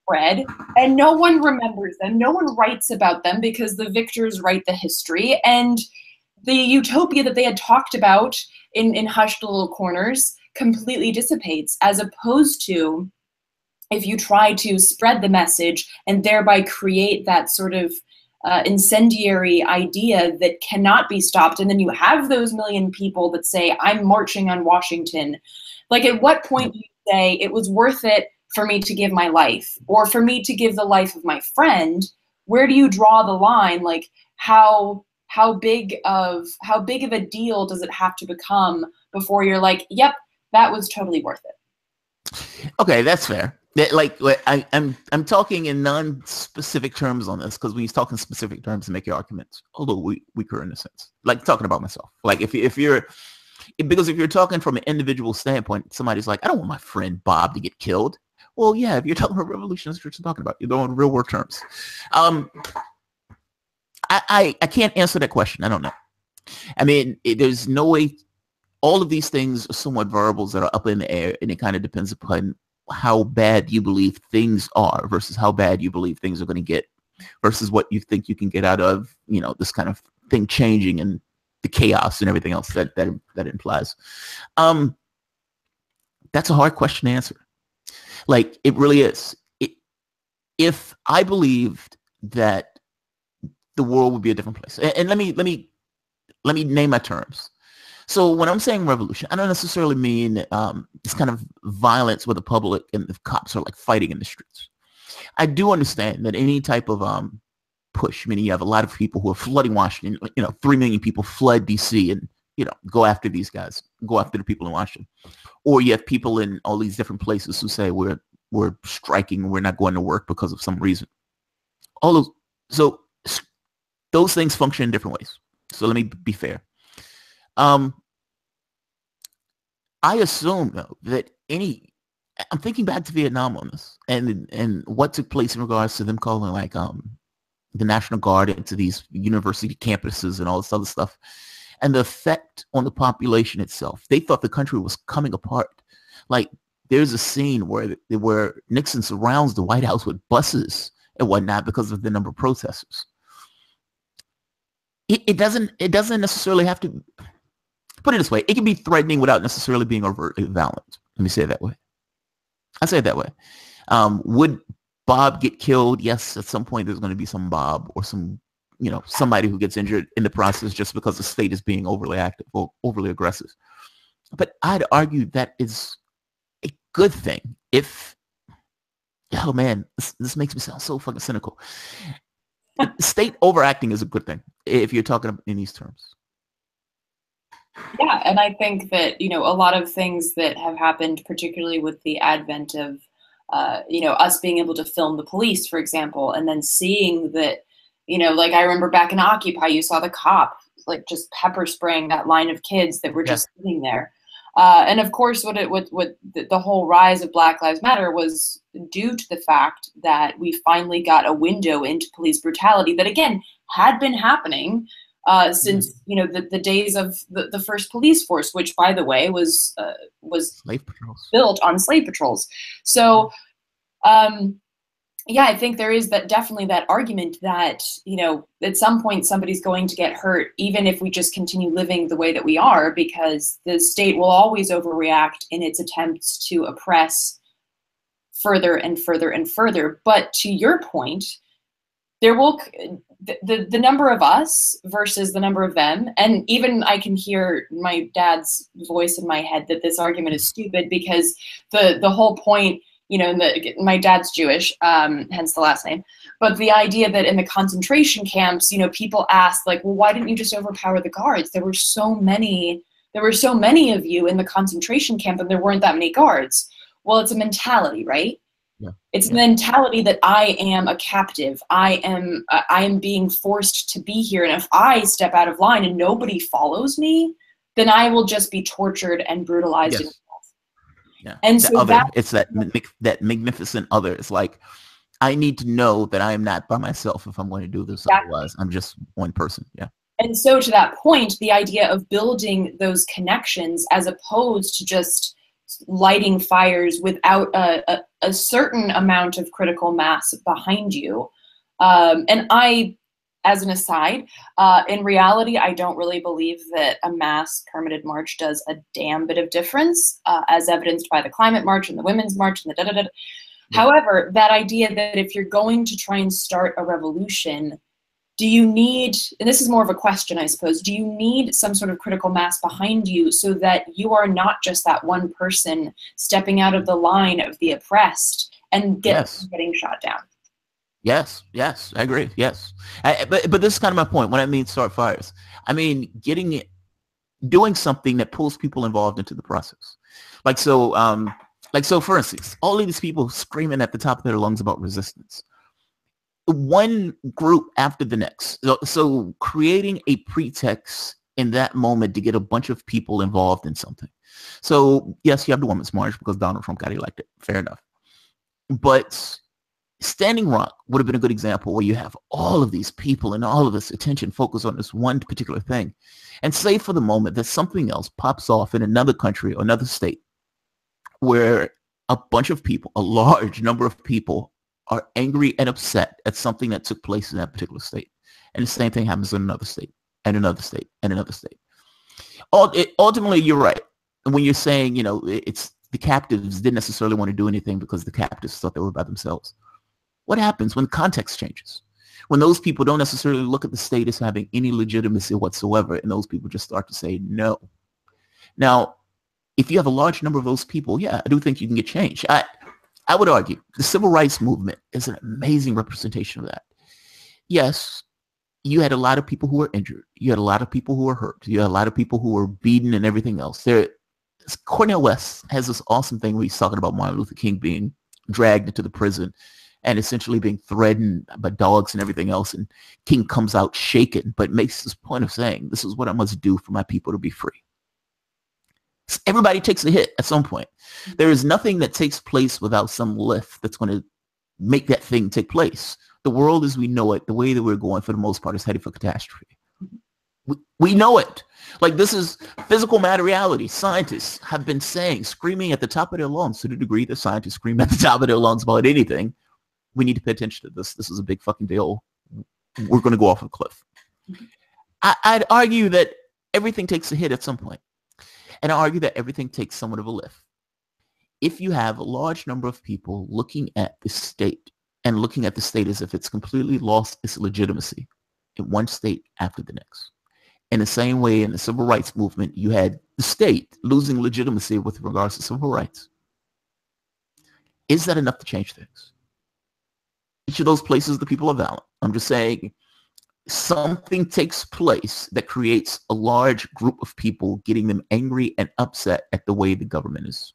spread, and no one remembers them. No one writes about them because the victors write the history, and the utopia that they had talked about in hushed little corners completely dissipates, as opposed to if you try to spread the message and thereby create that sort of incendiary idea that cannot be stopped. And then you have those million people that say, I'm marching on Washington. Like, at what point do you say it was worth it for me to give my life, or for me to give the life of my friend? Where do you draw the line? Like, how big of a deal does it have to become before you're like, yep, that was totally worth it? Okay, that's fair. I'm talking in non-specific terms on this, because when you talk in specific terms to make your arguments a little weaker in a sense. Like talking about myself. Like if you're talking from an individual standpoint, somebody's like, I don't want my friend Bob to get killed. Well, yeah, if you're talking about revolution, that's what you're talking about. You're going real world terms. I can't answer that question. I don't know. I mean, there's no way. All of these things are somewhat variables that are up in the air, and it kind of depends upon how bad you believe things are versus how bad you believe things are going to get versus what you think you can get out of, this kind of thing changing and the chaos and everything else that implies. That's a hard question to answer. Like, it really is. If I believed that the world would be a different place, and let me name my terms. So when I'm saying revolution, I don't necessarily mean this kind of violence where the public and the cops are like fighting in the streets. I do understand that any type of push, meaning you have a lot of people who are flooding Washington, 3 million people flood DC and, go after these guys, go after the people in Washington. Or you have people in all these different places who say we're striking, we're not going to work because of some reason. So those things function in different ways. So let me be fair. I assume, though, that I'm thinking back to Vietnam on this and what took place in regards to them calling the National Guard into these university campuses and all this other stuff, and the effect on the population itself. They thought the country was coming apart. Like, there's a scene where Nixon surrounds the White House with buses and whatnot because of the number of protesters. It doesn't necessarily have to. Put it this way, it can be threatening without necessarily being overtly violent. Let me say it that way. I say it that way. Would Bob get killed? Yes, at some point there's going to be some Bob or some, somebody who gets injured in the process just because the state is being overly active or overly aggressive. But I'd argue that is a good thing if, oh man, this makes me sound so fucking cynical. State overacting is a good thing if you're talking in these terms. Yeah, and I think that, a lot of things that have happened, particularly with the advent of, us being able to film the police, for example, and then seeing that, like I remember back in Occupy, you saw the cop, like, just pepper spraying that line of kids that were just sitting there. And of course, what the whole rise of Black Lives Matter was due to the fact that we finally got a window into police brutality that, again, had been happening since the days of the first police force, which, by the way, was slave patrols, built on slave patrols. So yeah, I think there is definitely that argument that, at some point somebody's going to get hurt, even if we just continue living the way that we are, because the state will always overreact in its attempts to oppress further and further and further. But to your point, there will the number of us versus the number of them, and even I can hear my dad's voice in my head that this argument is stupid, because the whole point, my dad's Jewish, hence the last name, but the idea that in the concentration camps, people ask, like, well, why didn't you just overpower the guards? There were so many of you in the concentration camp, and there weren't that many guards. Well, it's a mentality, right? Yeah. It's the mentality that I am a captive. I am being forced to be here, and if I step out of line and nobody follows me, then I will just be tortured and brutalized. Yes. Yeah. And the so other, it's that magnificent other. It's like, I need to know that I am not by myself if I'm going to do this. Exactly. Otherwise, I'm just one person. Yeah. And so to that point, the idea of building those connections as opposed to just lighting fires without a certain amount of critical mass behind you. And I, as an aside, in reality, I don't really believe that a mass permitted march does a damn bit of difference, as evidenced by the climate march and the women's march and the da-da-da. Yeah. However, that idea that if you're going to try and start a revolution, do you need, and this is more of a question, I suppose, do you need some sort of critical mass behind you so that you are not just that one person stepping out of the line of the oppressed and getting shot down? Yes, I agree. Yes. But this is kind of my point when I mean start fires. I mean, doing something that pulls people involved into the process. So for instance, all of these people screaming at the top of their lungs about resistance. One group after the next. So creating a pretext in that moment to get a bunch of people involved in something. So yes, you have the Women's March because Donald Trump got elected. Fair enough. But Standing Rock would have been a good example where you have all of these people and all of this attention focused on this one particular thing. And say for the moment that something else pops off in another country or another state where a bunch of people, a large number of people, are angry and upset at something that took place in that particular state. And the same thing happens in another state and another state and another state. Ultimately, you're right. When you're saying, it's the captives didn't necessarily want to do anything because the captives thought they were by themselves. What happens when context changes? When those people don't necessarily look at the state as having any legitimacy whatsoever, and those people just start to say no. Now, if you have a large number of those people, yeah, I do think you can get change. I would argue the civil rights movement is an amazing representation of that. Yes, you had a lot of people who were injured. You had a lot of people who were hurt. You had a lot of people who were beaten and everything else. Cornel West has this awesome thing where he's talking about Martin Luther King being dragged into the prison and essentially being threatened by dogs and everything else. And King comes out shaken, but makes this point of saying, this is what I must do for my people to be free. Everybody takes a hit at some point. There is nothing that takes place without some lift that's going to make that thing take place. The world as we know it, the way that we're going for the most part is headed for catastrophe. We know it. Like, this is physical materiality. Scientists have been saying, screaming at the top of their lungs, to the degree that scientists scream at the top of their lungs about anything. We need to pay attention to this. This is a big fucking deal. We're going to go off a cliff. I'd argue that everything takes a hit at some point. And I argue that everything takes somewhat of a lift. If you have a large number of people looking at the state and looking at the state as if it's completely lost its legitimacy in one state after the next. In the same way in the civil rights movement, you had the state losing legitimacy with regards to civil rights. Is that enough to change things? Each of those places, the people are valid. I'm just saying something takes place that creates a large group of people, getting them angry and upset at the way the government is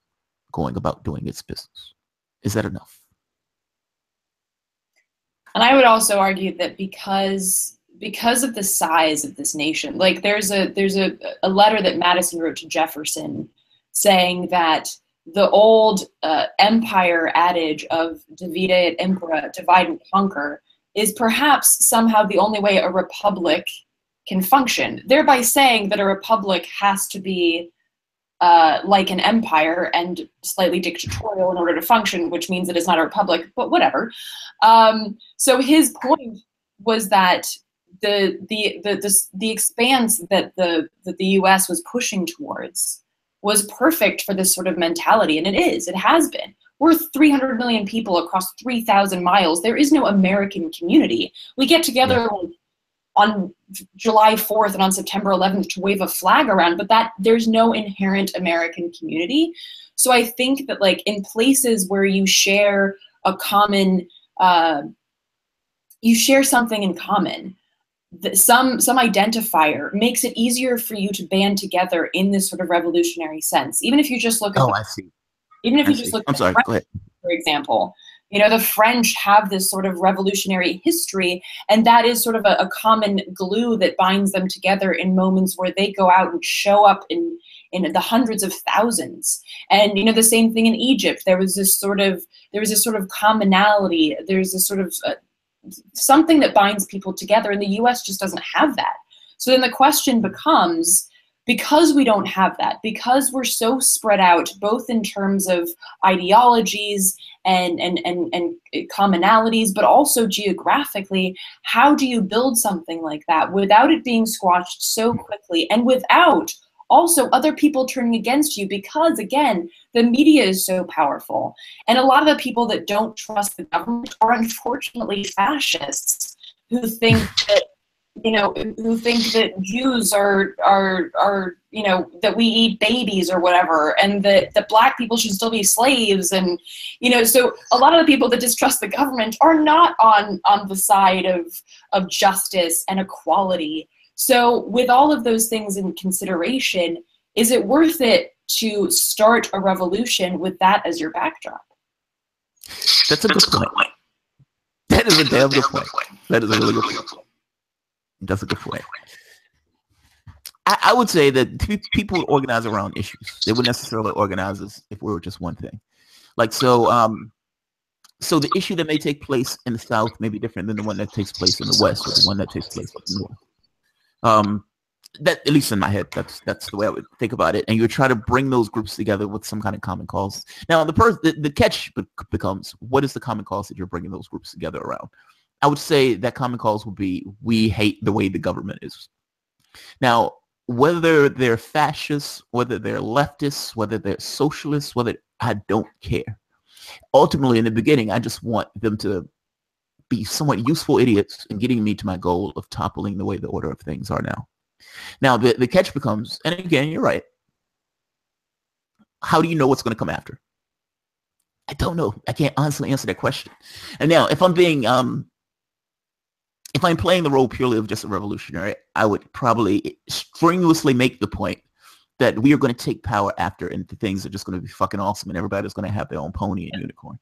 going about doing its business. Is that enough? And I would also argue that because of the size of this nation, like there's a letter that Madison wrote to Jefferson saying that the old empire adage of divide et impera, divide and conquer, is perhaps somehow the only way a republic can function, thereby saying that a republic has to be like an empire and slightly dictatorial in order to function, which means that it's not a republic, but whatever. So his point was that the expanse that the US was pushing towards was perfect for this sort of mentality, and it has been. We're 300 million people across 3,000 miles. There is no American community. We get together on July 4th and on September 11th to wave a flag around, but that there's no inherent American community. So I think that like in places where you share a common, you share something in common, some identifier makes it easier for you to band together in this sort of revolutionary sense. Even if you just look at I see. Even if you just look at go ahead. For example, the French have this sort of revolutionary history, and that is sort of a common glue that binds them together in moments where they go out and show up in the hundreds of thousands. And the same thing in Egypt. There was this sort of commonality. There's this sort of something that binds people together, and the US just doesn't have that. So then the question becomes, because we don't have that, because we're so spread out, both in terms of ideologies and commonalities, but also geographically, how do you build something like that without it being squashed so quickly, and without also other people turning against you? Because again, the media is so powerful, and a lot of the people that don't trust the government are unfortunately fascists who think that Jews are that we eat babies or whatever, and that black people should still be slaves, and so a lot of the people that distrust the government are not on the side of justice and equality. So with all of those things in consideration, is it worth it to start a revolution with that as your backdrop? That's a good point. That is a damn good point. That is a really good point. That's a good point. I would say that people would organize around issues. They wouldn't necessarily organize as if we were just one thing. Like, so the issue that may take place in the South may be different than the one that takes place in the West, or the one that takes place in the North. That, at least in my head, that's the way I would think about it. And you would try to bring those groups together with some kind of common cause. Now, the catch becomes, what is the common cause that you're bringing those groups together around? I would say that common cause would be, we hate the way the government is. Now, whether they're fascists, whether they're leftists, whether they're socialists, I don't care. Ultimately, in the beginning, I just want them to be somewhat useful idiots in getting me to my goal of toppling the way the order of things are now. Now, the catch becomes, and again, you're right, how do you know what's going to come after? I don't know. I can't honestly answer that question. And now, if I'm playing the role purely of just a revolutionary, I would probably strenuously make the point that we are going to take power after, and the things are just going to be fucking awesome, and everybody's going to have their own pony and unicorn.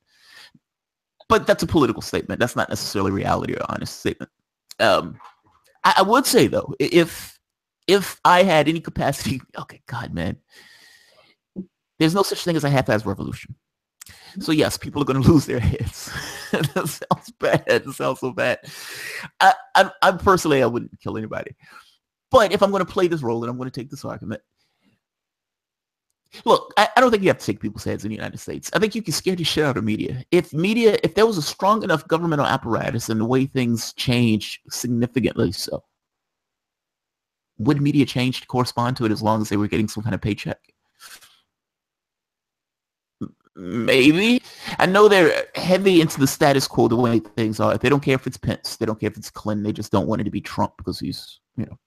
But that's a political statement. That's not necessarily reality or honest statement. I would say, though, if I had any capacity, okay, God, man, there's no such thing as a half-ass revolution. So yes, people are going to lose their heads. That sounds bad. It sounds so bad. I personally, I wouldn't kill anybody. But if I'm going to play this role and I'm going to take this argument, look, I don't think you have to take people's heads in the United States. I think you can scare the shit out of media. If there was a strong enough governmental apparatus and the way things change significantly so, would media change to correspond to it as long as they were getting some kind of paycheck? Maybe. I know they're heavy into the status quo, the way things are. They don't care if it's Pence. They don't care if it's Clinton. They just don't want it to be Trump because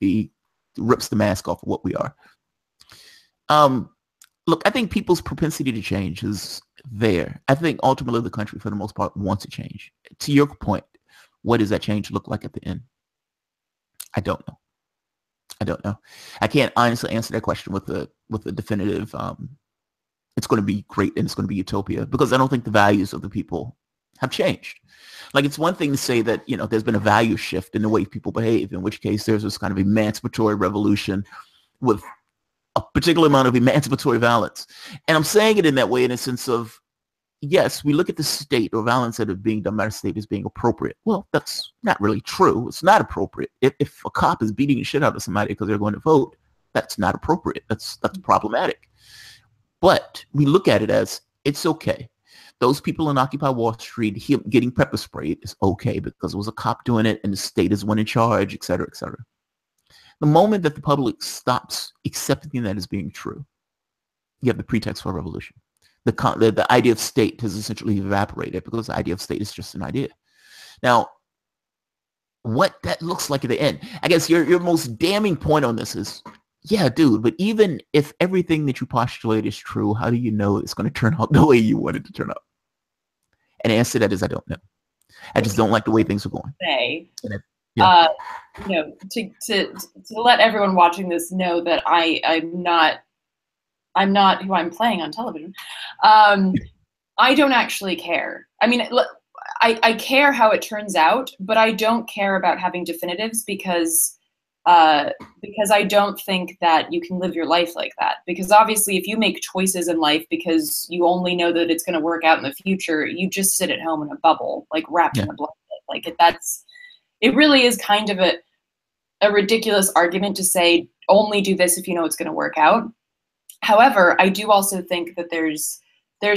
he rips the mask off of what we are. Look, I think people's propensity to change is there. I think ultimately the country, for the most part, wants to change. To your point, what does that change look like at the end? I don't know. I can't honestly answer that question with a definitive it's going to be great and it's going to be utopia, because I don't think the values of the people have changed. Like, it's one thing to say that, there's been a value shift in the way people behave, in which case there's this kind of emancipatory revolution with a particular amount of emancipatory violence. And I'm saying it in that way in a sense of, yes, we look at the state or violence that is being done by the state as being appropriate. Well, that's not really true. It's not appropriate. If a cop is beating the shit out of somebody because they're going to vote, that's not appropriate. That's problematic. But we look at it as it's okay. Those people in Occupy Wall Street getting pepper sprayed is okay because it was a cop doing it and the state is one in charge, et cetera, et cetera. The moment that the public stops accepting that as being true, you have the pretext for a revolution. The idea of state has essentially evaporated because the idea of state is just an idea. Now, what that looks like at the end, I guess your most damning point on this is, yeah, dude, but even if everything that you postulate is true, how do you know it's going to turn out the way you want it to turn out? And the answer to that is I don't know. I just don't like the way things are going. Yeah. To let everyone watching this know that I'm not who I'm playing on television. I don't actually care. I mean, I care how it turns out, but I don't care about having definitives because I don't think that you can live your life like that. Because obviously, if you make choices in life because you only know that it's going to work out in the future, you just sit at home in a bubble, like wrapped in a blanket. Like it really is kind of a ridiculous argument to say only do this if you know it's going to work out. However, I do also think that there's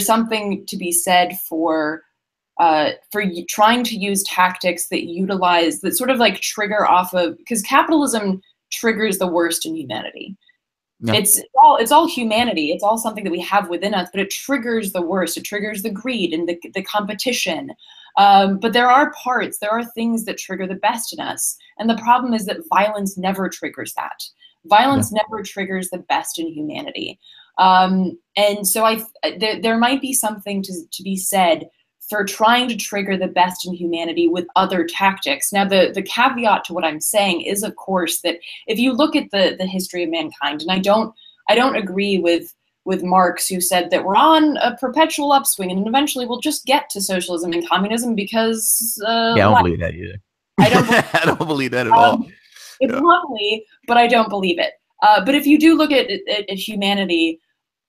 something to be said for trying to use tactics that sort of like trigger off of, because capitalism triggers the worst in humanity. Yeah. It's all humanity. It's all something that we have within us, but it triggers the worst. It triggers the greed and the competition. But there are things that trigger the best in us. And the problem is that violence never triggers that. Violence never triggers the best in humanity. And so there might be something to be said for trying to trigger the best in humanity with other tactics. Now, the caveat to what I'm saying is, of course, that if you look at the history of mankind, and I don't agree with Marx, who said that we're on a perpetual upswing and eventually we'll just get to socialism and communism because I don't believe that either. I don't believe that at all. It's lovely, but I don't believe it. But if you do look at humanity,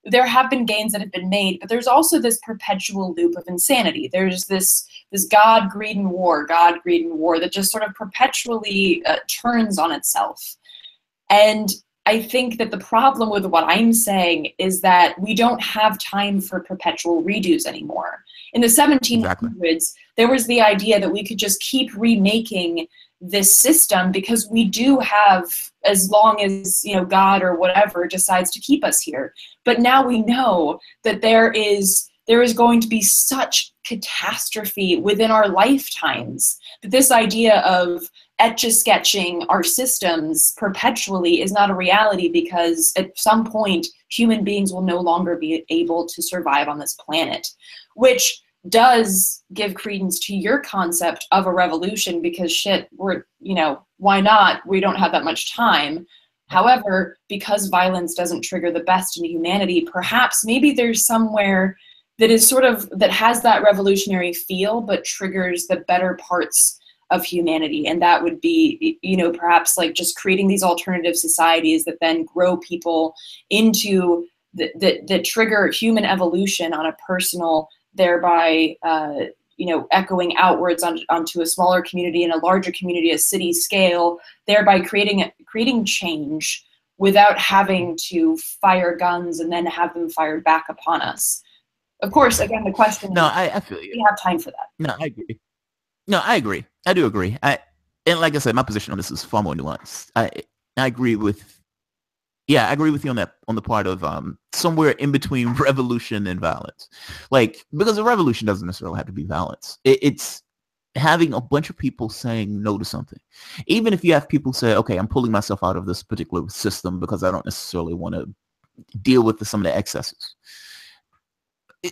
there have been gains that have been made, but there's also this perpetual loop of insanity. There's this God, greed, and war that just sort of perpetually turns on itself. And I think that the problem with what I'm saying is that we don't have time for perpetual redos anymore. In the 1700s, there was the idea that we could just keep remaking this system because we do have, as long as God or whatever decides to keep us here. But now we know that there is going to be such catastrophe within our lifetimes that this idea of etch-a-sketching our systems perpetually is not a reality, because at some point human beings will no longer be able to survive on this planet, which does give credence to your concept of a revolution, because shit, why not? We don't have that much time. However, because violence doesn't trigger the best in humanity, perhaps maybe there's somewhere that is that has that revolutionary feel, but triggers the better parts of humanity. And that would be, perhaps like just creating these alternative societies that then grow people into that trigger human evolution on a personal, thereby echoing outwards onto a smaller community and a larger community, a city scale, thereby creating change without having to fire guns and then have them fired back upon us. Of course, again, the question is, I feel you. Do we have time for that? No, I agree. No, I agree. I do agree. And like I said, my position on this is far more nuanced. I agree with you on that, on the part of somewhere in between revolution and violence. Like, because a revolution doesn't necessarily have to be violence. It's having a bunch of people saying no to something. Even if you have people say, okay, I'm pulling myself out of this particular system because I don't necessarily want to deal with some of the excesses.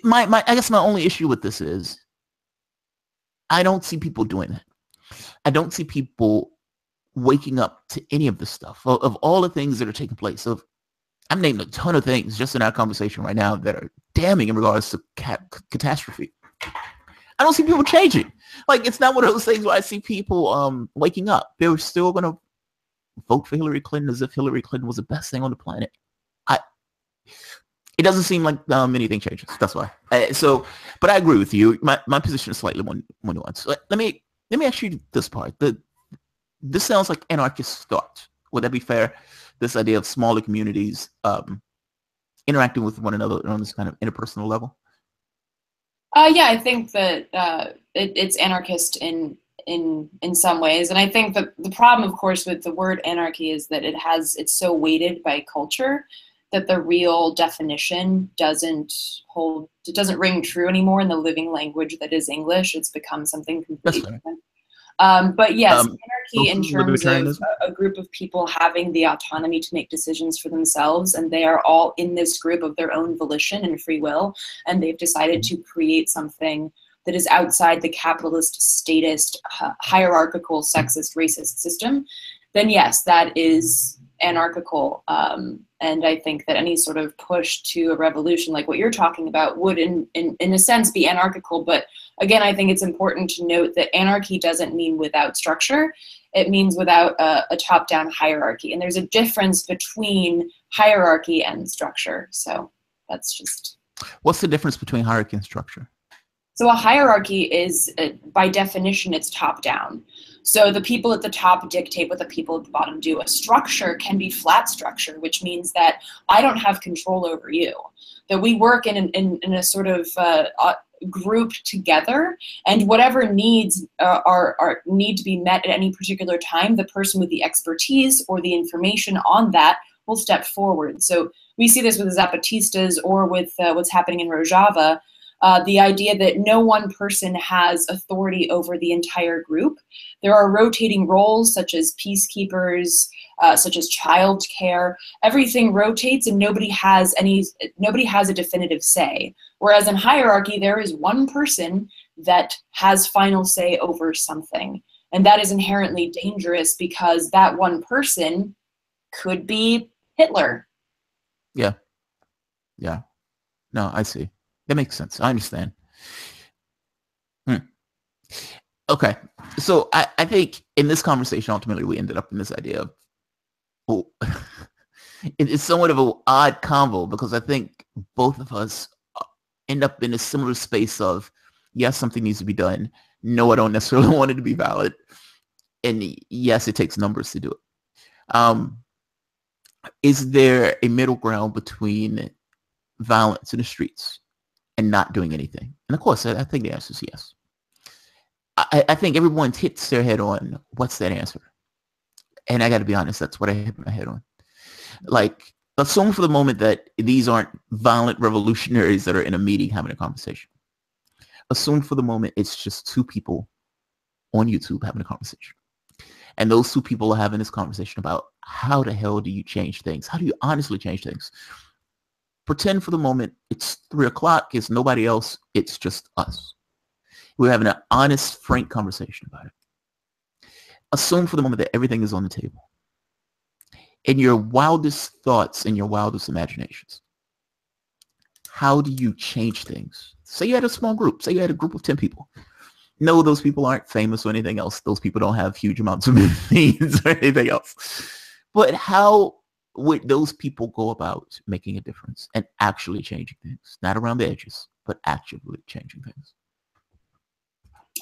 I guess my only issue with this is I don't see people doing that. I don't see people waking up to any of this stuff, of all the things that are taking place. I'm naming a ton of things just in our conversation right now that are damning in regards to catastrophe. I don't see people changing. Like, it's not one of those things where I see people waking up. They're still going to vote for Hillary Clinton as if Hillary Clinton was the best thing on the planet. it doesn't seem like anything changes. That's why. But I agree with you. My position is slightly more nuanced. Let me ask you this part. This sounds like anarchist thought. Would that be fair? This idea of smaller communities interacting with one another on this kind of interpersonal level. Yeah, I think that it's anarchist in some ways, and I think that the problem, of course, with the word anarchy is that it's so weighted by culture that the real definition doesn't ring true anymore in the living language that is English. It's become something completely different. But yes, anarchy in terms of a group of people having the autonomy to make decisions for themselves, and they are all in this group of their own volition and free will, and they've decided to create something that is outside the capitalist, statist, hierarchical, sexist, racist system, then yes, that is anarchical. And I think that any sort of push to a revolution like what you're talking about would in a sense be anarchical. But again, I think it's important to note that anarchy doesn't mean without structure. It means without a top-down hierarchy. And there's a difference between hierarchy and structure. So that's just... What's the difference between hierarchy and structure? So a hierarchy is, by definition, it's top-down. So the people at the top dictate what the people at the bottom do. A structure can be flat structure, which means that I don't have control over you. That we work in a sort of group together, and whatever needs need to be met at any particular time, the person with the expertise or the information on that will step forward. So we see this with the Zapatistas or with what's happening in Rojava. The idea that no one person has authority over the entire group. There are rotating roles such as peacekeepers, such as childcare. Everything rotates and nobody has a definitive say. Whereas in hierarchy, there is one person that has final say over something. And that is inherently dangerous because that one person could be Hitler. Yeah. Yeah. No, I see. That makes sense. I understand. Okay. So I think in this conversation, ultimately, we ended up in this idea of, it's somewhat of an odd convo because I think both of us end up in a similar space of, yes, something needs to be done. No, I don't necessarily want it to be valid. And yes, it takes numbers to do it. Is there a middle ground between violence in the streets and not doing anything? And of course, I think the answer is yes. I think everyone hits their head on what's that answer. And I got to be honest, that's what I hit my head on. Like, assume for the moment that these aren't violent revolutionaries that are in a meeting having a conversation. Assume for the moment it's just two people on YouTube having a conversation. And those two people are having this conversation about how the hell do you change things? How do you honestly change things? Pretend for the moment it's 3 o'clock, it's nobody else, it's just us. We're having an honest, frank conversation about it. Assume for the moment that everything is on the table. In your wildest thoughts, in your wildest imaginations, how do you change things? Say you had a small group. Say you had a group of 10 people. No, those people aren't famous or anything else. Those people don't have huge amounts of means or anything else. But how would those people go about making a difference and actually changing things? Not around the edges, but actually changing things.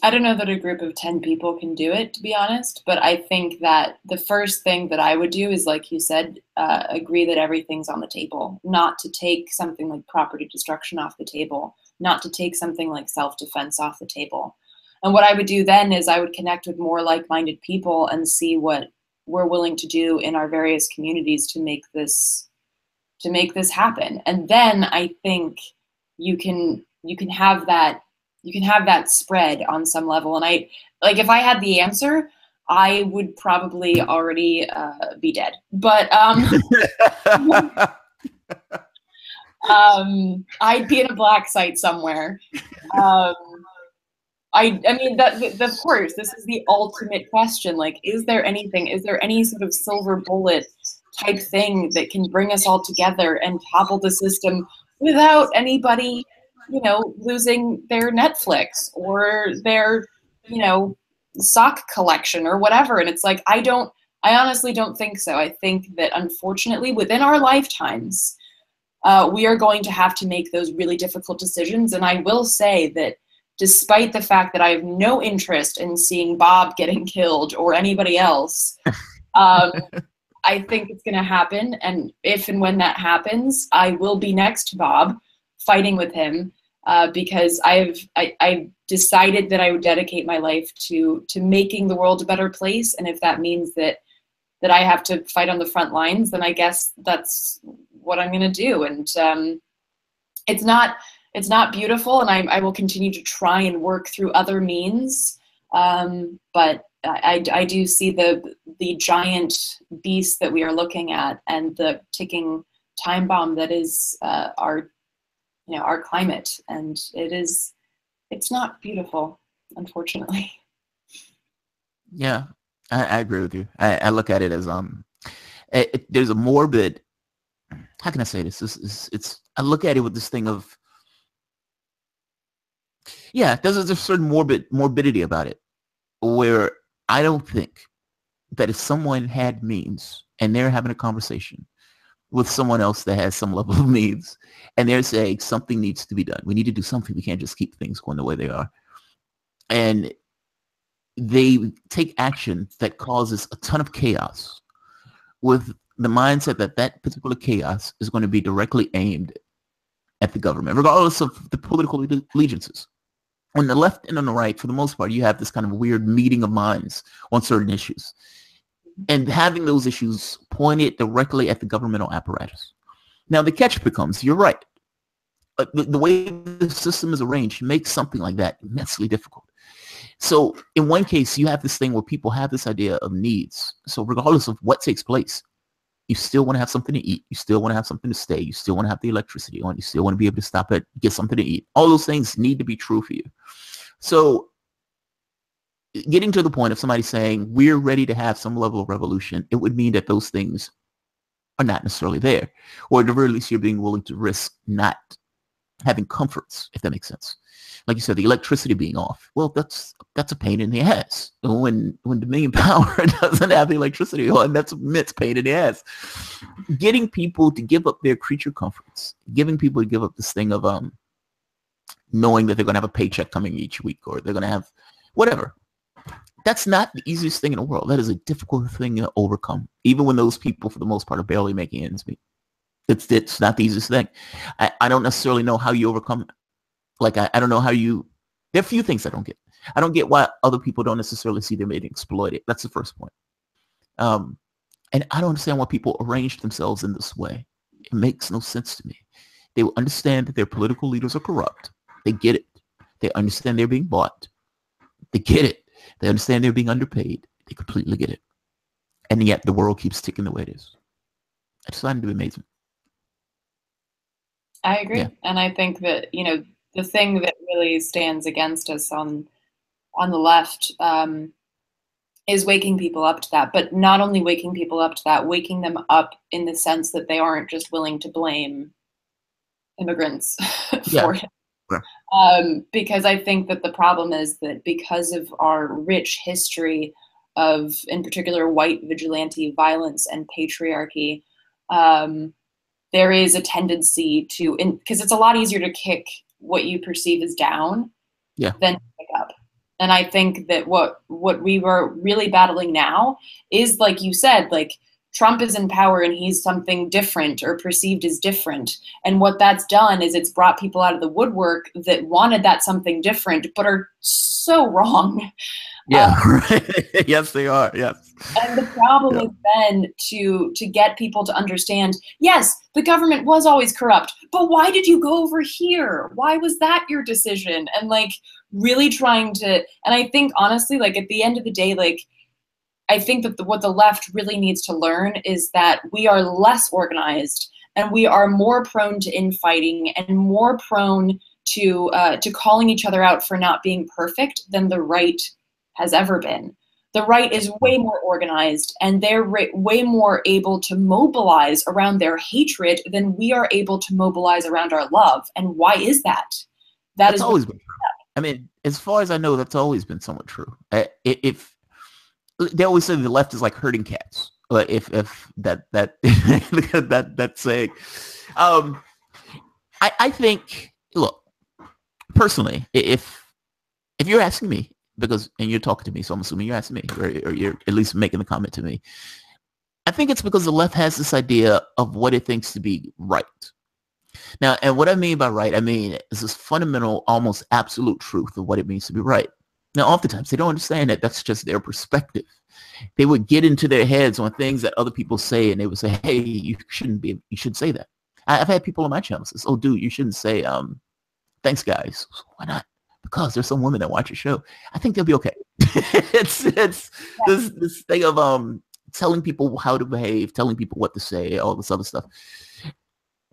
I don't know that a group of 10 people can do it, to be honest, but I think that the first thing that I would do is, like you said, agree that everything's on the table, not to take something like property destruction off the table, not to take something like self-defense off the table. And what I would do then is I would connect with more like-minded people and see what we're willing to do in our various communities to make this happen. And then I think you can have that spread on some level. And if I had the answer, I would probably already be dead. But I'd be in a black site somewhere. I mean, of course, this is the ultimate question. Like, is there any sort of silver bullet type thing that can bring us all together and topple the system without anybody, losing their Netflix or their, sock collection or whatever? And it's like, I honestly don't think so. I think that unfortunately within our lifetimes, we are going to have to make those really difficult decisions. And I will say that despite the fact that I have no interest in seeing Bob getting killed or anybody else, I think it's going to happen. And if and when that happens, I will be next to Bob fighting with him, because I've decided that I would dedicate my life to making the world a better place. And if that means that I have to fight on the front lines, then I guess that's what I'm going to do. And it's not beautiful, and I will continue to try and work through other means. But I do see the giant beast that we are looking at, and the ticking time bomb that is our climate, and it's not beautiful, unfortunately. Yeah, I agree with you. I look at it as there's a morbid. How can I say this? I look at it with this thing of, yeah, there's a certain morbidity about it, where I don't think that if someone had means and they're having a conversation with someone else that has some level of means, and they're saying something needs to be done, we need to do something, we can't just keep things going the way they are, and they take action that causes a ton of chaos with the mindset that that particular chaos is going to be directly aimed at the government, regardless of the political allegiances. On the left and on the right, for the most part, you have this kind of weird meeting of minds on certain issues, and having those issues pointed directly at the governmental apparatus. Now, the catch becomes, you're right, the way the system is arranged makes something like that immensely difficult. So in one case, you have this thing where people have this idea of needs. So regardless of what takes place, you still want to have something to eat. You still want to have something to stay. You still want to have the electricity on. You still want to be able to stop at, get something to eat. All those things need to be true for you. So getting to the point of somebody saying, we're ready to have some level of revolution, it would mean that those things are not necessarily there. Or at the very least, you're being willing to risk not having comforts, if that makes sense. Like you said, the electricity being off. Well, that's a pain in the ass. When Dominion Power doesn't have the electricity on, that's an immense pain in the ass. Getting people to give up their creature comforts, giving people to give up this thing of knowing that they're going to have a paycheck coming each week, or they're going to have whatever. That's not the easiest thing in the world. That is a difficult thing to overcome, even when those people, for the most part, are barely making ends meet. It's not the easiest thing. I don't necessarily know how you overcome it. Like, I don't know how you, there are a few things I don't get. I don't get why other people don't necessarily see them being exploited. That's the first point. And I don't understand why people arrange themselves in this way. It makes no sense to me. They will understand that their political leaders are corrupt. They get it. They understand they're being bought. They get it. They understand they're being underpaid. They completely get it. And yet the world keeps ticking the way it is. I just find it to be amazing. I agree. Yeah. And I think that, the thing that really stands against us on the left is waking people up to that. But not only waking people up to that, waking them up in the sense that they aren't just willing to blame immigrants for it. Yeah. Because I think that the problem is that because of our rich history of, in particular, white vigilante violence and patriarchy, there is a tendency to, because it's a lot easier to kick what you perceive as down than to pick up. And I think that what we were really battling now is, like you said, like, Trump is in power and he's something different or perceived as different. And what that's done is it's brought people out of the woodwork that wanted that something different, but are so wrong. Yeah, right. Yes, they are. Yes. And the problem is then to get people to understand, yes, the government was always corrupt, but why did you go over here? Why was that your decision? And like really trying to, and I think honestly, like at the end of the day, like, I think that what the left really needs to learn is that we are less organized and we are more prone to infighting and more prone to calling each other out for not being perfect than the right has ever been. The right is way more organized and they're way more able to mobilize around their hatred than we are able to mobilize around our love. And why is that? That's always been true. I mean, as far as I know, that's always been somewhat true. If they always say the left is like herding cats. If that that saying, I think, look, personally, if you're asking me, and you're talking to me, so I'm assuming you're asking me, or you're at least making the comment to me, I think it's because the left has this idea of what it thinks to be right. Now, and what I mean by right, I mean is this fundamental, almost absolute truth of what it means to be right. Now, oftentimes they don't understand that that's just their perspective. They would get into their heads on things that other people say, and they would say, "Hey, you should say that." I've had people on my channel say, "Oh, dude, you shouldn't say thanks, guys." Why not? Because there's some women that watch your show. I think they'll be okay. it's this thing of telling people how to behave, telling people what to say, all this other stuff.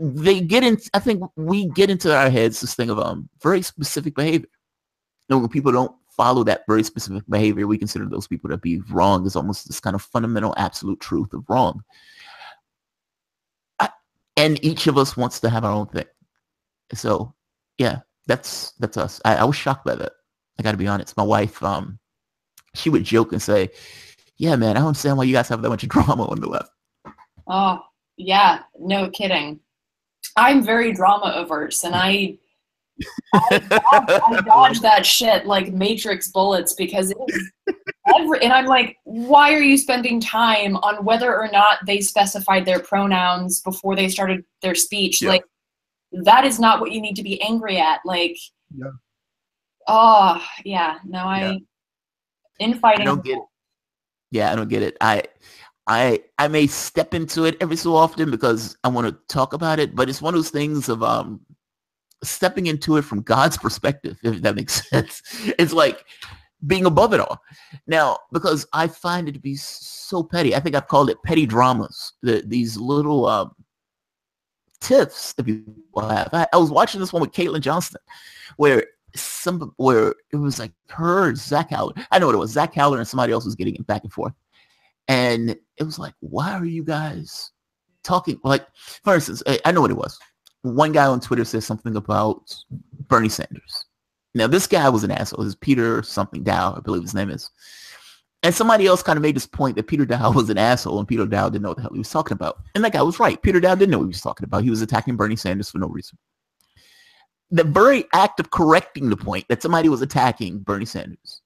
I think we get into our heads this thing of very specific behavior. When people don't follow that very specific behavior, we consider those people to be wrong. Is almost this kind of fundamental absolute truth of wrong. And each of us wants to have our own thing. So yeah, that's us. I was shocked by that. I got to be honest. My wife, she would joke and say, "Yeah, man, I don't understand why you guys have that much drama on the left." Oh, yeah, no kidding. I'm very drama averse, and I dodge that shit like Matrix bullets, because it is and I'm like, why are you spending time on whether or not they specified their pronouns before they started their speech? Yeah. Like, that is not what you need to be angry at. Like, yeah. Oh, yeah. No, infighting. I don't get it. Yeah, I don't get it. I may step into it every so often because I want to talk about it, but it's one of those things of stepping into it from God's perspective, if that makes sense. It's like being above it all. Now, because I find it to be so petty, I think I've called it petty dramas. These little tiffs that people have. I was watching this one with Caitlin Johnston, where it was like her, Zach Haller. I know what it was. Zach Haller and somebody else was getting it back and forth. And it was like, why are you guys talking? Like, for instance, I know what it was. One guy on Twitter said something about Bernie Sanders. Now, this guy was an asshole. This is Peter something Dow, I believe his name is. And somebody else kind of made this point that Peter Dow was an asshole, and Peter Dow didn't know what the hell he was talking about. And that guy was right. Peter Dow didn't know what he was talking about. He was attacking Bernie Sanders for no reason. The very act of correcting the point that somebody was attacking Bernie Sanders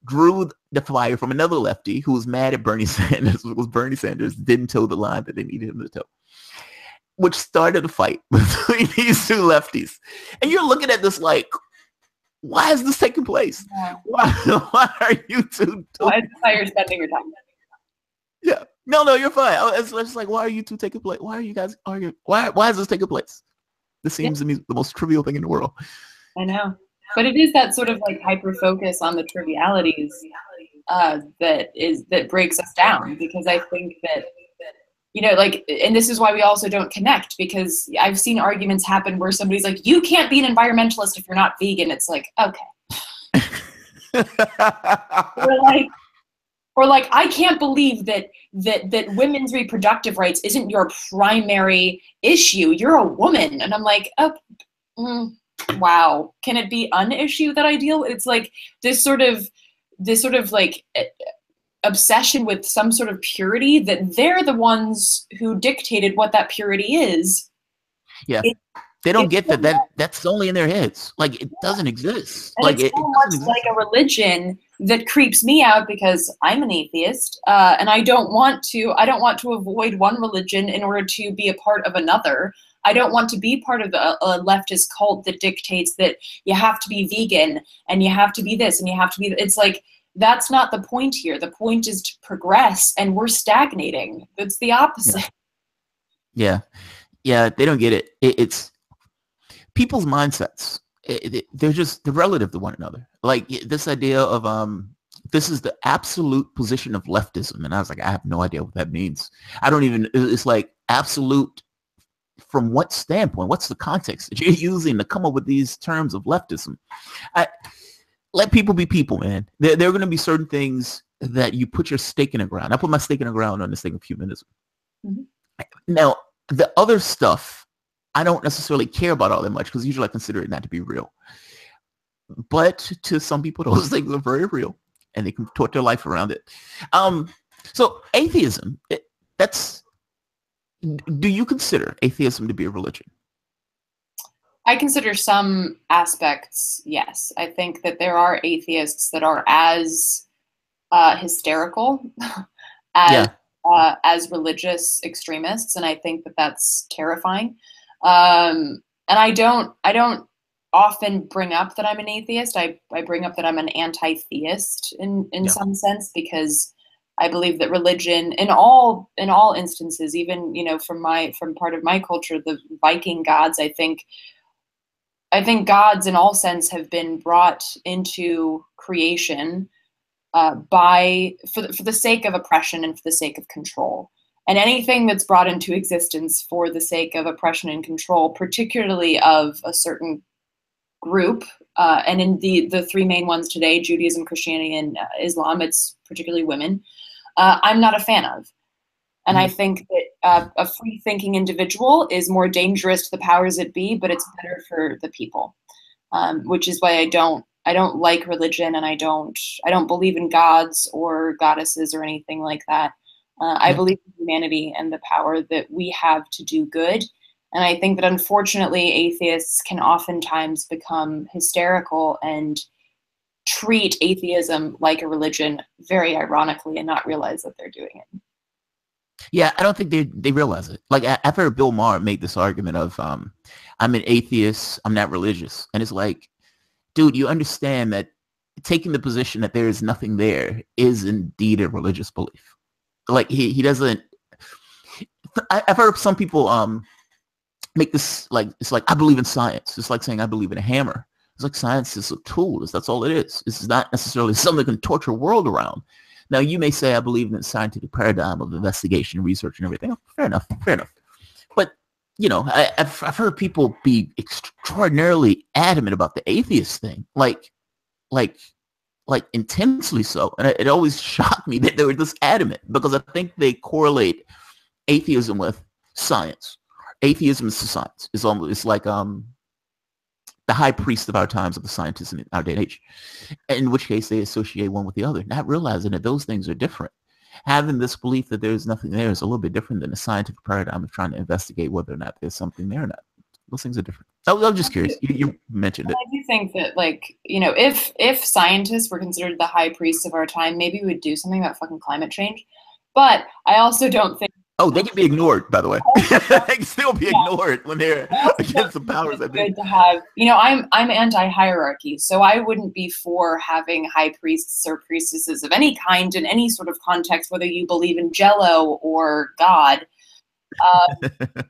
drew the fire from another lefty who was mad at Bernie Sanders because Bernie Sanders didn't toe the line that they needed him to toe, which started a fight between these two lefties. And you're looking at this like, why is this taking place? Yeah. Why are you two? Why you're spending your time? Yeah. No, you're fine. It's just like, why are you two taking place? Why are you guys arguing? Why is this taking place? This seems to me the most trivial thing in the world. I know. But it is that sort of like hyper focus on the trivialities that breaks us down, because I think that, like, and this is why we also don't connect, because I've seen arguments happen where somebody's like, you can't be an environmentalist if you're not vegan. It's like, okay. or like, I can't believe that women's reproductive rights isn't your primary issue. You're a woman. And I'm like, oh, wow, can it be an issue that I deal with? It's like this sort of like obsession with some sort of purity, that they're the ones who dictated what that purity is. Yeah. They don't get that's only in their heads. Like, it doesn't exist. And like, it's so much like a religion that creeps me out, because I'm an atheist, and I don't want to avoid one religion in order to be a part of another. I don't want to be part of a leftist cult that dictates that you have to be vegan and you have to be this and you have to be. It's like, that's not the point here. The point is to progress, and we're stagnating. It's the opposite. Yeah. They don't get it. It's people's mindsets. They're relative to one another. Like, this idea of this is the absolute position of leftism, and I was like, I have no idea what that means. I don't even. It's like absolute. From what standpoint? What's the context that you're using to come up with these terms of leftism? Let people be people, man. There are going to be certain things that you put your stake in the ground. I put my stake in the ground on this thing of humanism. Mm-hmm. Now, the other stuff, I don't necessarily care about all that much, because usually I consider it not to be real. But to some people, those things are very real, and they can put their life around it. So atheism, do you consider atheism to be a religion? I consider some aspects, yes. I think that there are atheists that are as hysterical as Yeah. as religious extremists, and I think that that's terrifying. And I don't often bring up that I'm an atheist. I bring up that I'm an anti-theist in Yeah. some sense, because I believe that religion in all instances, even from part of my culture, the Viking gods, I think gods in all sense have been brought into creation for the sake of oppression and for the sake of control. And anything that's brought into existence for the sake of oppression and control, particularly of a certain group, and in the three main ones today, Judaism, Christianity, and Islam, it's particularly women, I'm not a fan of. And I Mhm. think that a free-thinking individual is more dangerous to the powers that be, but it's better for the people, which is why I don't like religion, and I don't believe in gods or goddesses or anything like that. I Yeah. believe in humanity and the power that we have to do good. And I think that unfortunately atheists can oftentimes become hysterical and treat atheism like a religion very ironically and not realize that they're doing it. Yeah, I don't think they realize it. Like I've heard Bill Maher make this argument of I'm an atheist, I'm not religious. And it's like, dude, you understand that taking the position that there is nothing there is indeed a religious belief. Like he doesn't. I've heard some people make this like it's like I believe in science. It's like saying I believe in a hammer. It's like science is a tool. That's all it is. It's not necessarily something that can torture a world around. Now you may say I believe in the scientific paradigm of investigation, research, and everything. Oh, fair enough, fair enough. But I've heard people be extraordinarily adamant about the atheist thing, like like intensely so, and it always shocked me that they were this adamant because I think they correlate atheism with science. Atheism is science. It's like the high priest of our times of the scientists in our day and age. In which case they associate one with the other, not realizing that those things are different. Having this belief that there's nothing there is a little bit different than the scientific paradigm of trying to investigate whether or not there's something there or not. Those things are different. I'm just curious. You mentioned it. I do think that, like, if scientists were considered the high priests of our time, maybe we would do something about fucking climate change. But I also don't think. Oh, they can be ignored, by the way. They can still be Yeah, ignored when they're I also don't against the think powers it's that be. good to have. I'm anti-hierarchy, so I wouldn't be for having high priests or priestesses of any kind in any sort of context, whether you believe in Jello or God.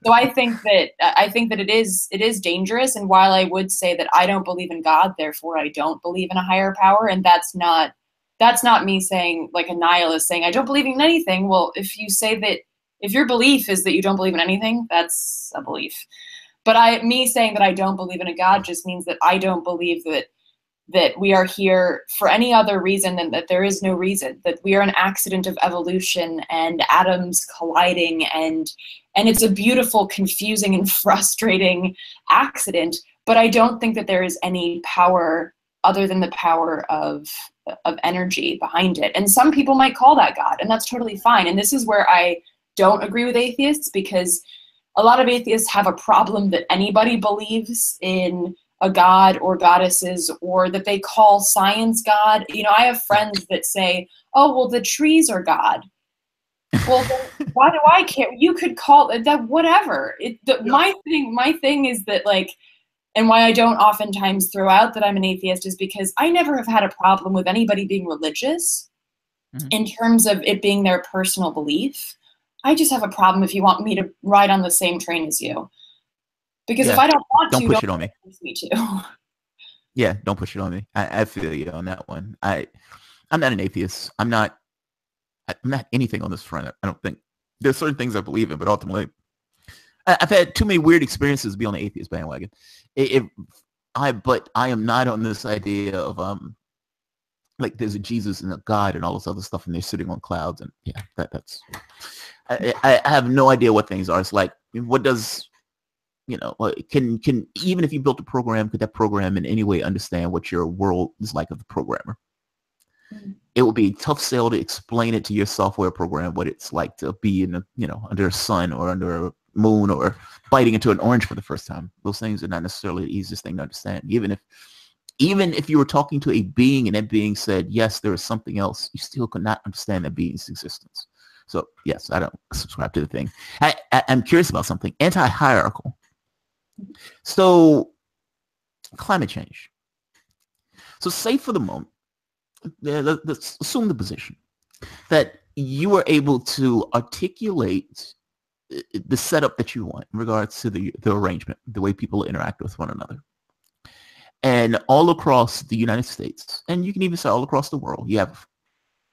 So I think that it is dangerous. And while I would say that I don't believe in God, therefore I don't believe in a higher power, and that's not me saying, like, a nihilist saying I don't believe in anything. Well, if your belief is that you don't believe in anything, that's a belief. But me saying that I don't believe in a God just means that I don't believe that we are here for any other reason than that there is no reason, that we are an accident of evolution and atoms colliding, and it's a beautiful, confusing, and frustrating accident. But I don't think that there is any power other than the power of energy behind it. And some people might call that God, and that's totally fine. And this is where I don't agree with atheists, because a lot of atheists have a problem that anybody believes in a god or goddesses, or that they call science God. I have friends that say, oh, well, the trees are God. Well, then why do I care? You could call it that, whatever. Yeah. My thing is that, like, and why I don't oftentimes throw out that I'm an atheist is because I never have had a problem with anybody being religious Mhm. in terms of it being their personal belief. I just have a problem if you want me to ride on the same train as you. Because if Yeah. I don't want Don't to, push don't it on me. force me to. Yeah, don't push it on me. I feel you on that one. I'm not an atheist. I'm not anything on this front. I don't think there's certain things I believe in, but ultimately, I've had too many weird experiences to be on the atheist bandwagon. But I am not on this idea of like there's a Jesus and a God and all this other stuff, and they're sitting on clouds, and yeah, that's. I have no idea what things are. It's like, what does can even if you built a program, could that program in any way understand what your world is like of the programmer? It would be a tough sell to explain it to your software program what it's like to be in under a sun or under moon or biting into an orange for the first time. Those things are not necessarily the easiest thing to understand. Even if you were talking to a being and that being said, yes, there is something else, you still could not understand that being's existence. So yes, I don't subscribe to the thing. I'm curious about something. Anti-hierarchical. So climate change. So say for the moment, let's assume the position that you were able to articulate the setup that you want in regards to the arrangement, the way people interact with one another. And all across the United States, and you can even say all across the world, you have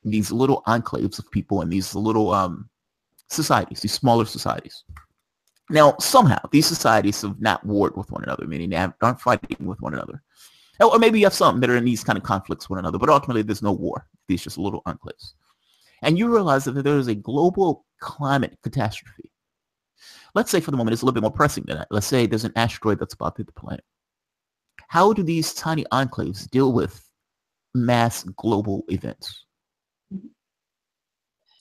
these little enclaves of people and these little societies, these smaller societies. Now, somehow, these societies have not warred with one another, meaning they aren't fighting with one another. Or maybe you have some that are in these kind of conflicts with one another, but ultimately there's no war. These just little enclaves. And you realize that there is a global climate catastrophe. Let's say for the moment it's a little bit more pressing than that. Let's say there's an asteroid that's about to hit the planet. How do these tiny enclaves deal with mass global events?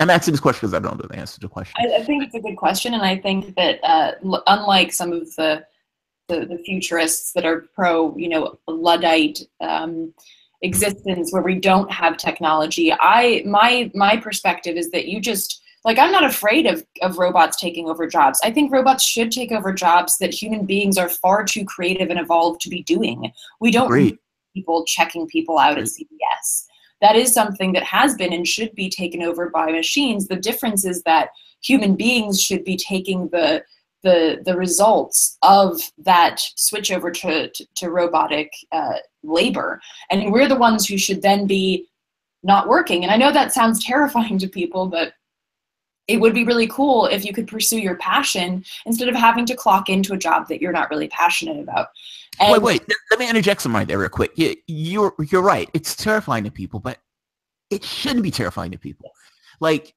I'm asking this question because I don't know the answer to the question. I think it's a good question, and I think that unlike some of the futurists that are pro, Luddite existence where we don't have technology, my perspective is that you just, like, I'm not afraid of robots taking over jobs. I think robots should take over jobs that human beings are far too creative and evolved to be doing. We don't need people checking people out at CVS. That is something that has been and should be taken over by machines. The difference is that human beings should be taking the results of that switch over to robotic labor. And we're the ones who should then be not working. And I know that sounds terrifying to people, but it would be really cool if you could pursue your passion instead of having to clock into a job that you're not really passionate about. And wait. Let me interject some right there real quick. You're right. It's terrifying to people, but it shouldn't be terrifying to people. Like,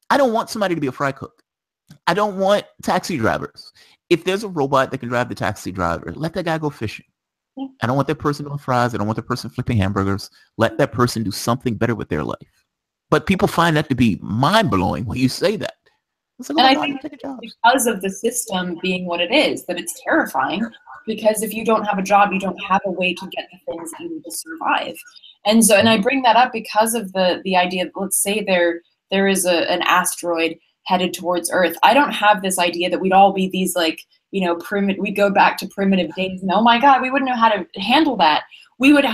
I don't want somebody to be a fry cook. I don't want taxi drivers. If there's a robot that can drive the taxi driver, let that guy go fishing. Yeah. I don't want that person doing fries. I don't want that person flipping hamburgers. Let that person do something better with their life. But people find that to be mind-blowing when you say that. And I think because of the system being what it is, that it's terrifying, because if you don't have a job, you don't have a way to get the things that you need to survive. And so, and I bring that up because of the idea that, let's say there is an asteroid headed towards Earth. I don't have this idea that we'd all be these, like, we go back to primitive days and, oh my God, we wouldn't know how to handle that. We would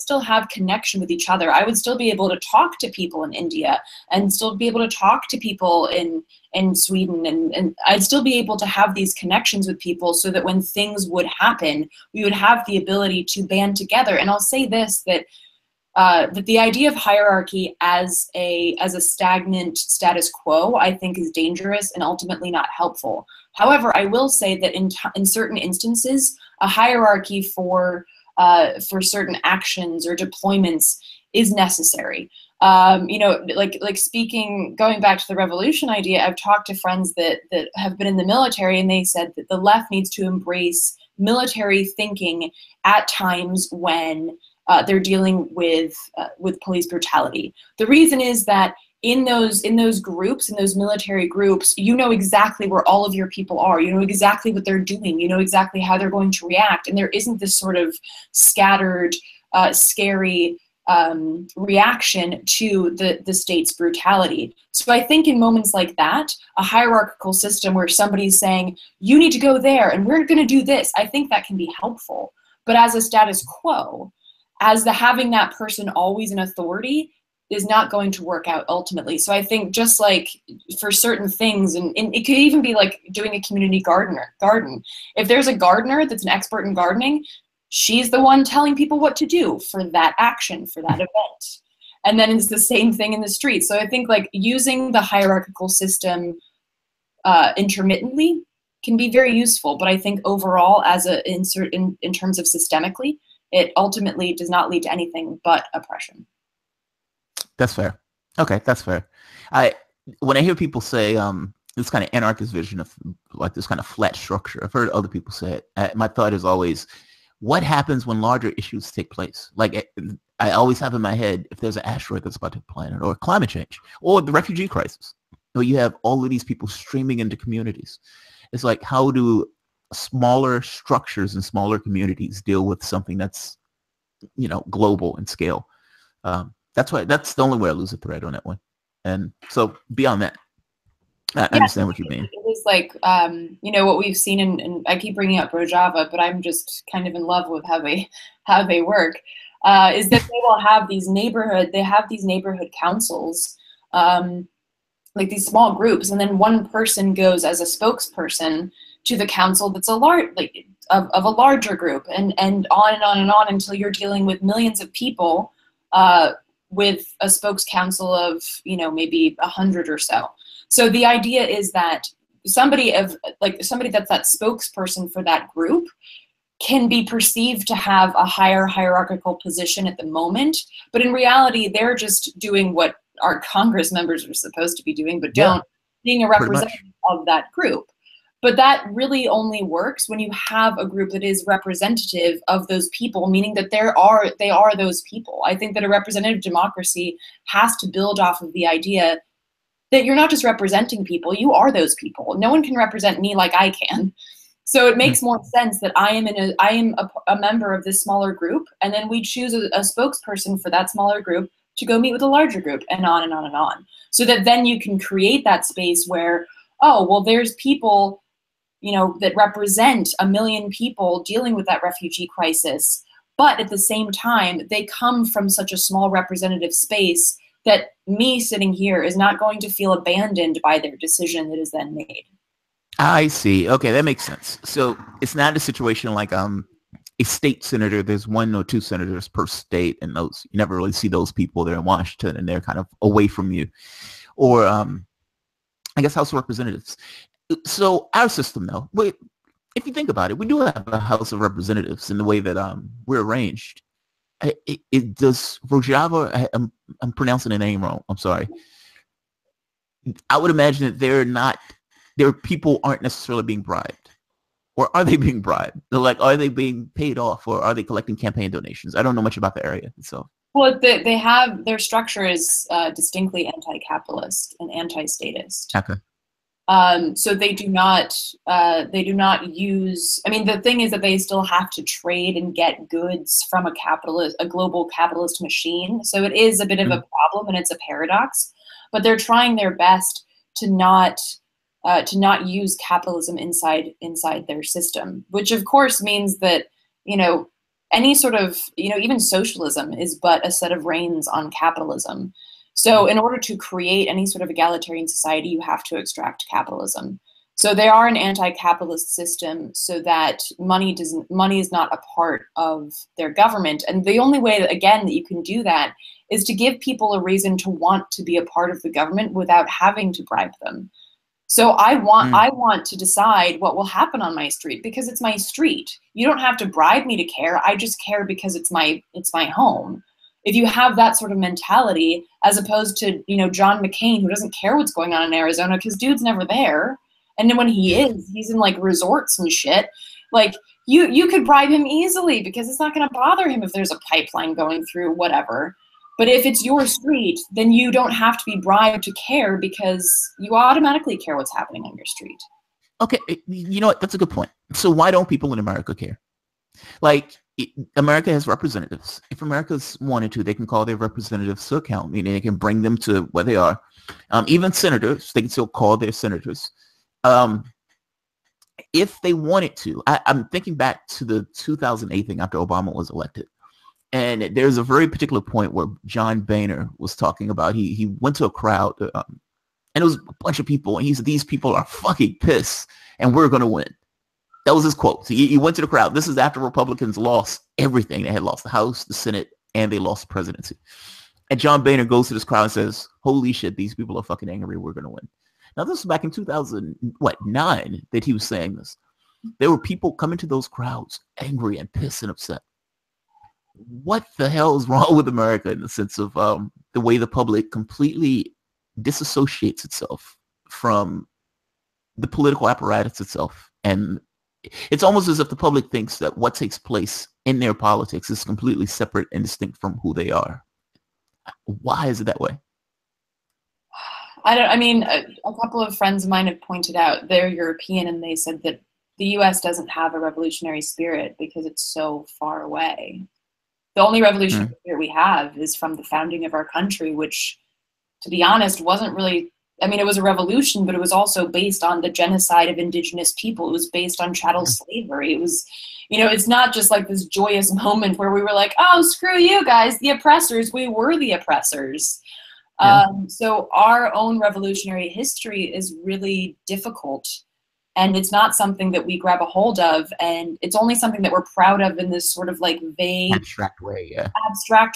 still have connection with each other. I would still be able to talk to people in India and still be able to talk to people in Sweden, and I'd still be able to have these connections with people so that when things would happen, we would have the ability to band together. And I'll say this, that the idea of hierarchy as a stagnant status quo, I think, is dangerous and ultimately not helpful. However, I will say that in certain instances, a hierarchy for certain actions or deployments is necessary. Like speaking, going back to the revolution idea, I've talked to friends that have been in the military, and they said that the left needs to embrace military thinking at times when they're dealing with police brutality. The reason is that in those groups, in those military groups, you know exactly where all of your people are. You know exactly what they're doing. You know exactly how they're going to react. And there isn't this sort of scattered, scary reaction to the state's brutality. So I think in moments like that, a hierarchical system where somebody's saying, you need to go there and we're going to do this, I think that can be helpful. But as a status quo, as having that person always in authority is not going to work out ultimately. So I think just like for certain things, and it could even be like doing a community garden. If there's a gardener that's an expert in gardening, she's the one telling people what to do for that action, for that event. And then it's the same thing in the street. So I think like using the hierarchical system intermittently can be very useful. But I think overall, as in terms of systemically, it ultimately does not lead to anything but oppression. That's fair. Okay, that's fair. When I hear people say this kind of anarchist vision of like this kind of flat structure, I've heard other people say it. My thought is always, what happens when larger issues take place? Like I always have in my head, if there's an asteroid that's about to hit the planet, or climate change, or the refugee crisis, or you have all of these people streaming into communities. It's like, how do smaller structures and smaller communities deal with something that's, global in scale? That's the only way I lose a thread on that one. And so beyond that, I understand what you mean. It was like, what we've seen, and I keep bringing up Rojava, but I'm just kind of in love with how they work, is that they will have these neighborhood councils, like these small groups, and then one person goes as a spokesperson to the council that's of a larger group, and on and on and on until you're dealing with millions of people with a spokes council of maybe 100 or so. So the idea is that somebody that's that spokesperson for that group can be perceived to have a higher hierarchical position at the moment, but in reality, they're just doing what our Congress members are supposed to be doing, but being a representative of that group. But that really only works when you have a group that is representative of those people, meaning that they are those people. I think that a representative democracy has to build off of the idea that you're not just representing people, you are those people. No one can represent me like I can. So it makes more sense that I am a member of this smaller group, and then we choose a spokesperson for that smaller group to go meet with a larger group, and on and on and on. So that then you can create that space where, there's people, that represent 1 million people dealing with that refugee crisis, but at the same time, they come from such a small representative space that me sitting here is not going to feel abandoned by their decision that is then made. I see. Okay, that makes sense. So it's not a situation like a state senator. There's 1 or 2 senators per state, and those, you never really see those people there in Washington, and they're kind of away from you. Or I guess House of Representatives. So our system, though, if you think about it, we do have a House of Representatives in the way that we're arranged. It does Rojava. I'm pronouncing the name wrong. I'm sorry. I would imagine that their people aren't necessarily being bribed, or are they being bribed? Like, are they being paid off, or are they collecting campaign donations? I don't know much about the area itself. Well, they have, their structure is distinctly anti-capitalist and anti-statist. Okay. So they do not use, the thing is that they still have to trade and get goods from a global capitalist machine. So it is a bit of a problem, and it's a paradox, but they're trying their best to not use capitalism inside their system, which of course means that, any sort of, even socialism is but a set of reins on capitalism. So in order to create any sort of egalitarian society, you have to extract capitalism. So they are an anti-capitalist system, so that money is not a part of their government. And the only way that you can do that is to give people a reason to want to be a part of the government without having to bribe them. So I want to decide what will happen on my street because it's my street. You don't have to bribe me to care. I just care because it's my home. If you have that sort of mentality, as opposed to, John McCain, who doesn't care what's going on in Arizona because dude's never there. And then when he is, he's in like resorts and shit. Like you could bribe him easily because it's not going to bother him if there's a pipeline going through, whatever. But if it's your street, then you don't have to be bribed to care because you automatically care what's happening on your street. Okay, you know what? That's a good point. So why don't people in America care? Like, America has representatives. If America's wanted to, they can call their representatives to account, meaning they can bring them to where they are. Even senators, they can still call their senators. If they wanted to, I'm thinking back to the 2008 thing after Obama was elected. And there's a very particular point where John Boehner was talking about, he went to a crowd, and it was a bunch of people, and he said, these people are fucking pissed, and we're going to win. That was his quote. So he went to the crowd. This is after Republicans lost everything. They had lost the House, the Senate, and they lost the presidency. And John Boehner goes to this crowd and says, holy shit, these people are fucking angry. We're going to win. Now, this was back in 2009 that he was saying this. There were people coming to those crowds angry and pissed and upset. What the hell is wrong with America in the sense of the way the public completely disassociates itself from the political apparatus itself? And it's almost as if the public thinks that what takes place in their politics is completely separate and distinct from who they are. Why is it that way? I mean, a couple of friends of mine have pointed out they're European, and they said that the U.S. doesn't have a revolutionary spirit because it's so far away. The only revolutionary spirit we have is from the founding of our country, which, to be honest, wasn't really, I mean, it was a revolution, but it was also based on the genocide of indigenous people. It was based on chattel slavery. It was, you know, it's not just like this joyous moment where we were like, oh, screw you guys, the oppressors. We were the oppressors. So our own revolutionary history is really difficult, and it's not something that we grab a hold of, and it's only something that we're proud of in this sort of like vague abstract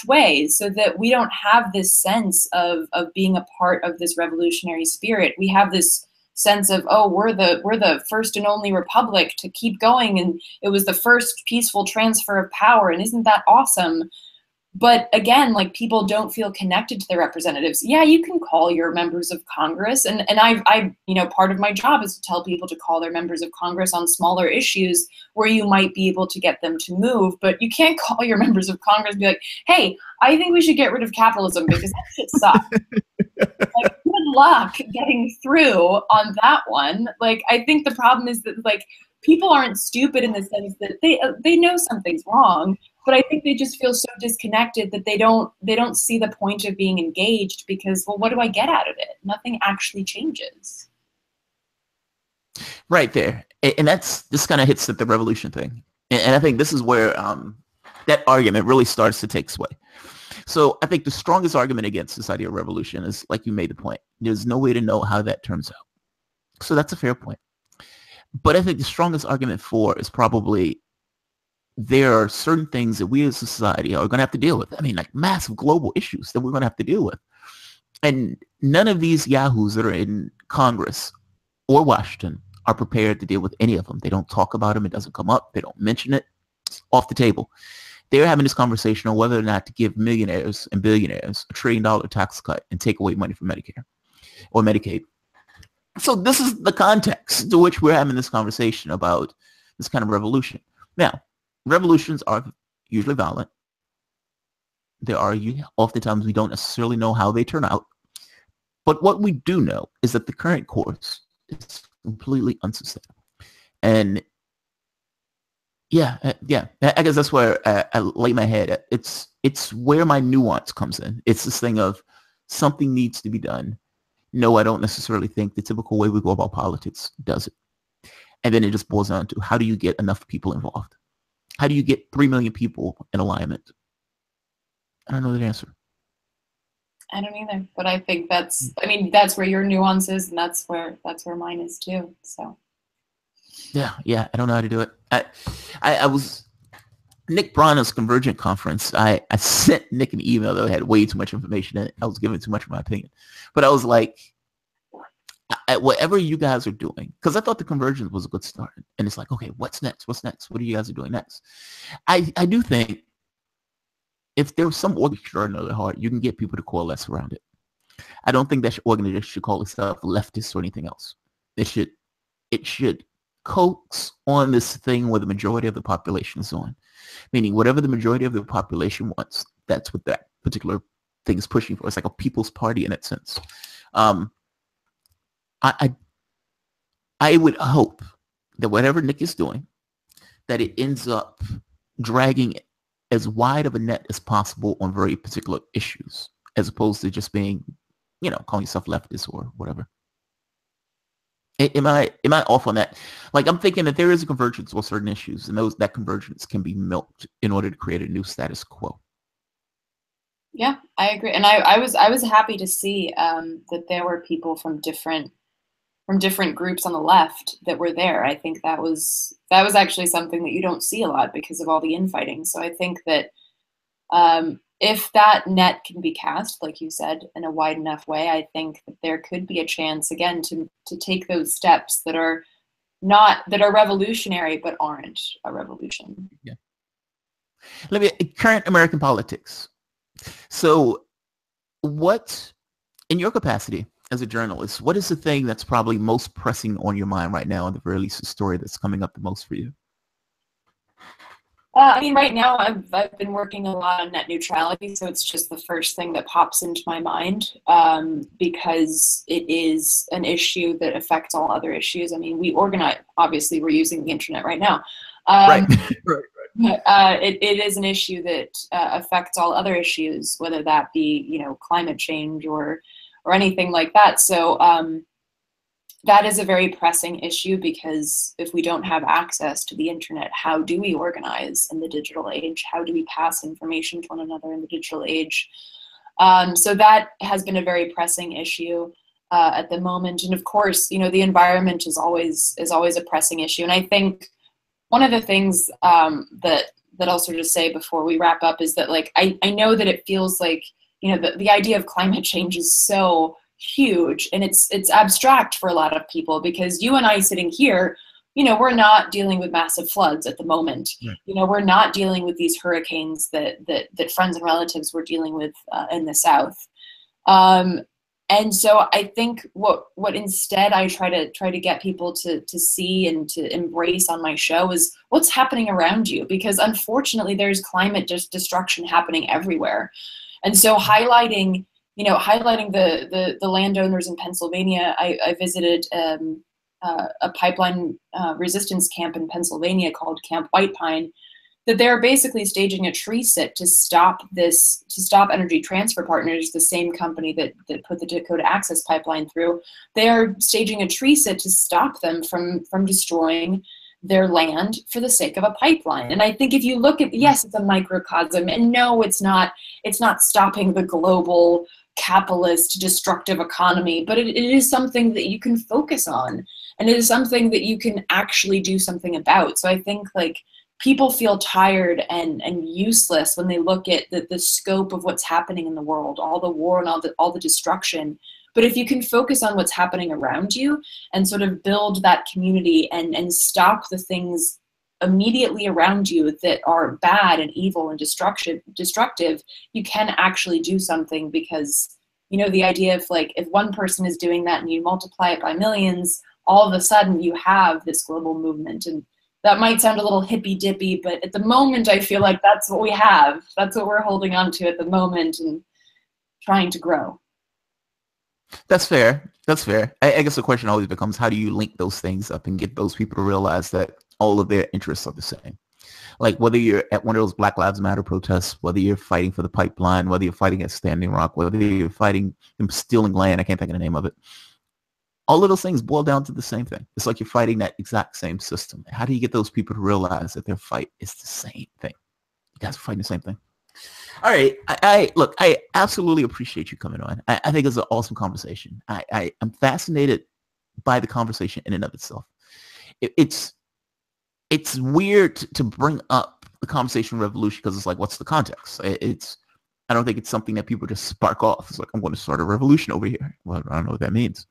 way, so that we don't have this sense of being a part of this revolutionary spirit. We have this sense of, oh, we're the first and only republic to keep going, and it was the first peaceful transfer of power, and isn't that awesome? But again, like, people don't feel connected to their representatives. Yeah, you can call your members of Congress, and I you know, part of my job is to tell people to call their members of Congress on smaller issues where you might be able to get them to move, but you can't call your members of Congress and be like, hey, I think we should get rid of capitalism because that shit sucks. Like, good luck getting through on that one. Like, I think the problem is that, like, people aren't stupid in the sense that they know something's wrong, but I think they just feel so disconnected that they don't see the point of being engaged because, well, what do I get out of it? Nothing actually changes. Right there. And this kind of hits at the revolution thing. And I think this is where that argument really starts to take sway. So I think the strongest argument against this idea of revolution is, like you made the point, there's no way to know how that turns out. So that's a fair point. But I think the strongest argument for is probably there are certain things that we as a society are going to have to deal with. I mean, like massive global issues that we're going to have to deal with. And none of these yahoos that are in Congress or Washington are prepared to deal with any of them. They don't talk about them. It doesn't come up. They don't mention it. It's off the table. They're having this conversation on whether or not to give millionaires and billionaires $1 trillion tax cut and take away money from Medicare or Medicaid. So this is the context to which we're having this conversation about this kind of revolution. Now, revolutions are usually violent. There are oftentimes we don't necessarily know how they turn out. But what we do know is that the current course is completely unsustainable. And yeah, I guess that's where I lay my head at. It's where my nuance comes in. It's this thing of something needs to be done. No, I don't necessarily think the typical way we go about politics does it. And then it just boils down to, how do you get enough people involved? How do you get 3 million people in alignment? I don't know the answer. I don't either, but I think that's where your nuance is, and that's where mine is too. So. Yeah, I don't know how to do it. I was Nick Brana's Convergent conference. I sent Nick an email that had way too much information in it. I was giving too much of my opinion, but I was like, whatever you guys are doing, because I thought the Convergence was a good start, and it's like, okay, what's next? What are you guys doing next? I do think if there's some organization or heart, you can get people to coalesce around it. I don't think that organization should call itself leftist or anything else. It should coax on this thing where the majority of the population is on, meaning whatever the majority of the population wants, that's what that particular thing is pushing for. It's like a people's party in that sense. I would hope that whatever Nick is doing, that it ends up dragging as wide of a net as possible on very particular issues, as opposed to just being, calling yourself leftist or whatever. Am I off on that? Like, I'm thinking that there is a convergence on certain issues, and that convergence can be milked in order to create a new status quo. Yeah, I agree, and I was happy to see that there were people from different groups on the left that were there. I think that was actually something that you don't see a lot because of all the infighting. So I think that if that net can be cast, like you said, in a wide enough way, I think that there could be a chance again to take those steps that are revolutionary but aren't a revolution. Yeah. Current American politics. So what, in your capacity as a journalist, what is the thing that's probably most pressing on your mind right now, and the very least the story that's coming up the most for you? I mean, right now I've been working a lot on net neutrality, so it's just the first thing that pops into my mind, because it is an issue that affects all other issues. I mean, we organize. Obviously, we're using the internet right now. Right. Right. It is an issue that affects all other issues, whether that be, you know, climate change or anything like that. So that is a very pressing issue, because if we don't have access to the internet, how do we organize in the digital age? How do we pass information to one another in the digital age? So that has been a very pressing issue at the moment. And of course, you know, the environment is always a pressing issue. And I think one of the things that I'll sort of say before we wrap up is that, like, I know that it feels like, you know, the idea of climate change is so huge, and it's abstract for a lot of people, because you and I sitting here, you know, we're not dealing with massive floods at the moment. Yeah. You know, we're not dealing with these hurricanes that friends and relatives were dealing with in the South. And so I think what instead I try to get people to see and to embrace on my show is what's happening around you, because unfortunately there's climate destruction happening everywhere. And so highlighting the landowners in Pennsylvania. I visited a pipeline resistance camp in Pennsylvania called Camp White Pine, that they're basically staging a tree sit to stop Energy Transfer Partners, the same company that put the Dakota Access Pipeline through. They are staging a tree sit to stop them from destroying their land for the sake of a pipeline. And I think if you look at, yes, it's a microcosm, and no, it's not stopping the global capitalist destructive economy, but it is something that you can focus on, and it is something that you can actually do something about. So I think, like, people feel tired and useless when they look at the scope of what's happening in the world, all the war and all the destruction. But if you can focus on what's happening around you and sort of build that community and stop the things immediately around you that are bad and evil and destructive, you can actually do something. Because, you know, the idea of, like, if one person is doing that and you multiply it by millions, all of a sudden you have this global movement. And that might sound a little hippy-dippy, but at the moment I feel like that's what we have. That's what we're holding on to at the moment and trying to grow. That's fair. That's fair. I guess the question always becomes, how do you link those things up and get those people to realize that all of their interests are the same? Like, whether you're at one of those Black Lives Matter protests, whether you're fighting for the pipeline, whether you're fighting at Standing Rock, whether you're fighting them stealing land, I can't think of the name of it. All of those things boil down to the same thing. It's like you're fighting that exact same system. How do you get those people to realize that their fight is the same thing? You guys are fighting the same thing. All right. Look, I absolutely appreciate you coming on. I think it's an awesome conversation. I'm fascinated by the conversation in and of itself. It's weird to bring up the conversation revolution, because it's like, what's the context? I don't think it's something that people just spark off. It's like, I'm going to start a revolution over here. Well, I don't know what that means.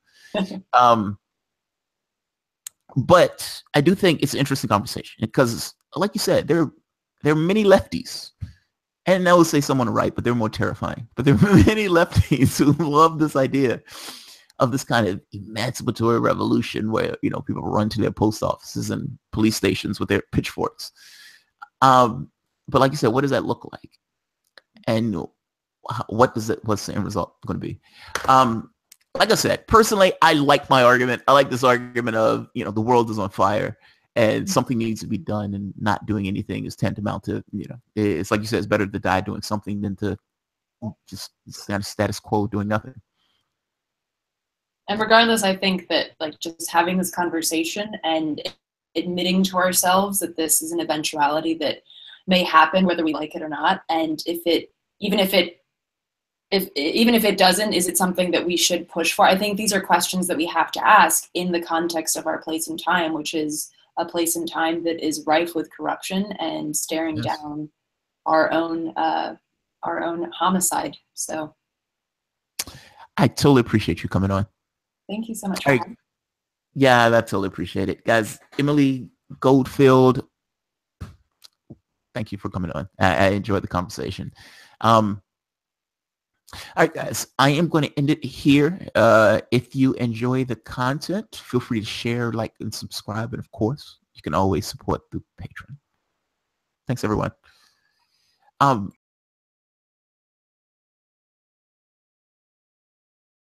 But I do think it's an interesting conversation, because, like you said, there are many lefties, and I would say some on the right, but they're more terrifying. But there are many lefties who love this idea of this kind of emancipatory revolution where, you know, people run to their post offices and police stations with their pitchforks. But like you said, what does that look like? And what's the end result going to be? Like I said, personally, I like my argument. I like this argument of, you know, the world is on fire and something needs to be done, and not doing anything is tantamount to, you know, it's like you said, it's better to die doing something than to just status quo doing nothing. And regardless, I think that, like, just having this conversation and admitting to ourselves that this is an eventuality that may happen whether we like it or not, and even if it doesn't, is it something that we should push for? I think these are questions that we have to ask in the context of our place and time, which is a place and time that is rife with corruption and staring down our own homicide. So I totally appreciate you coming on. Thank you so much for having me. Yeah, I totally appreciate it. Guys, Emily Goldfield, thank you for coming on. I enjoyed the conversation. All right, guys, I am going to end it here. If you enjoy the content, feel free to share, like, and subscribe. And of course, you can always support through Patreon. Thanks, everyone. Um,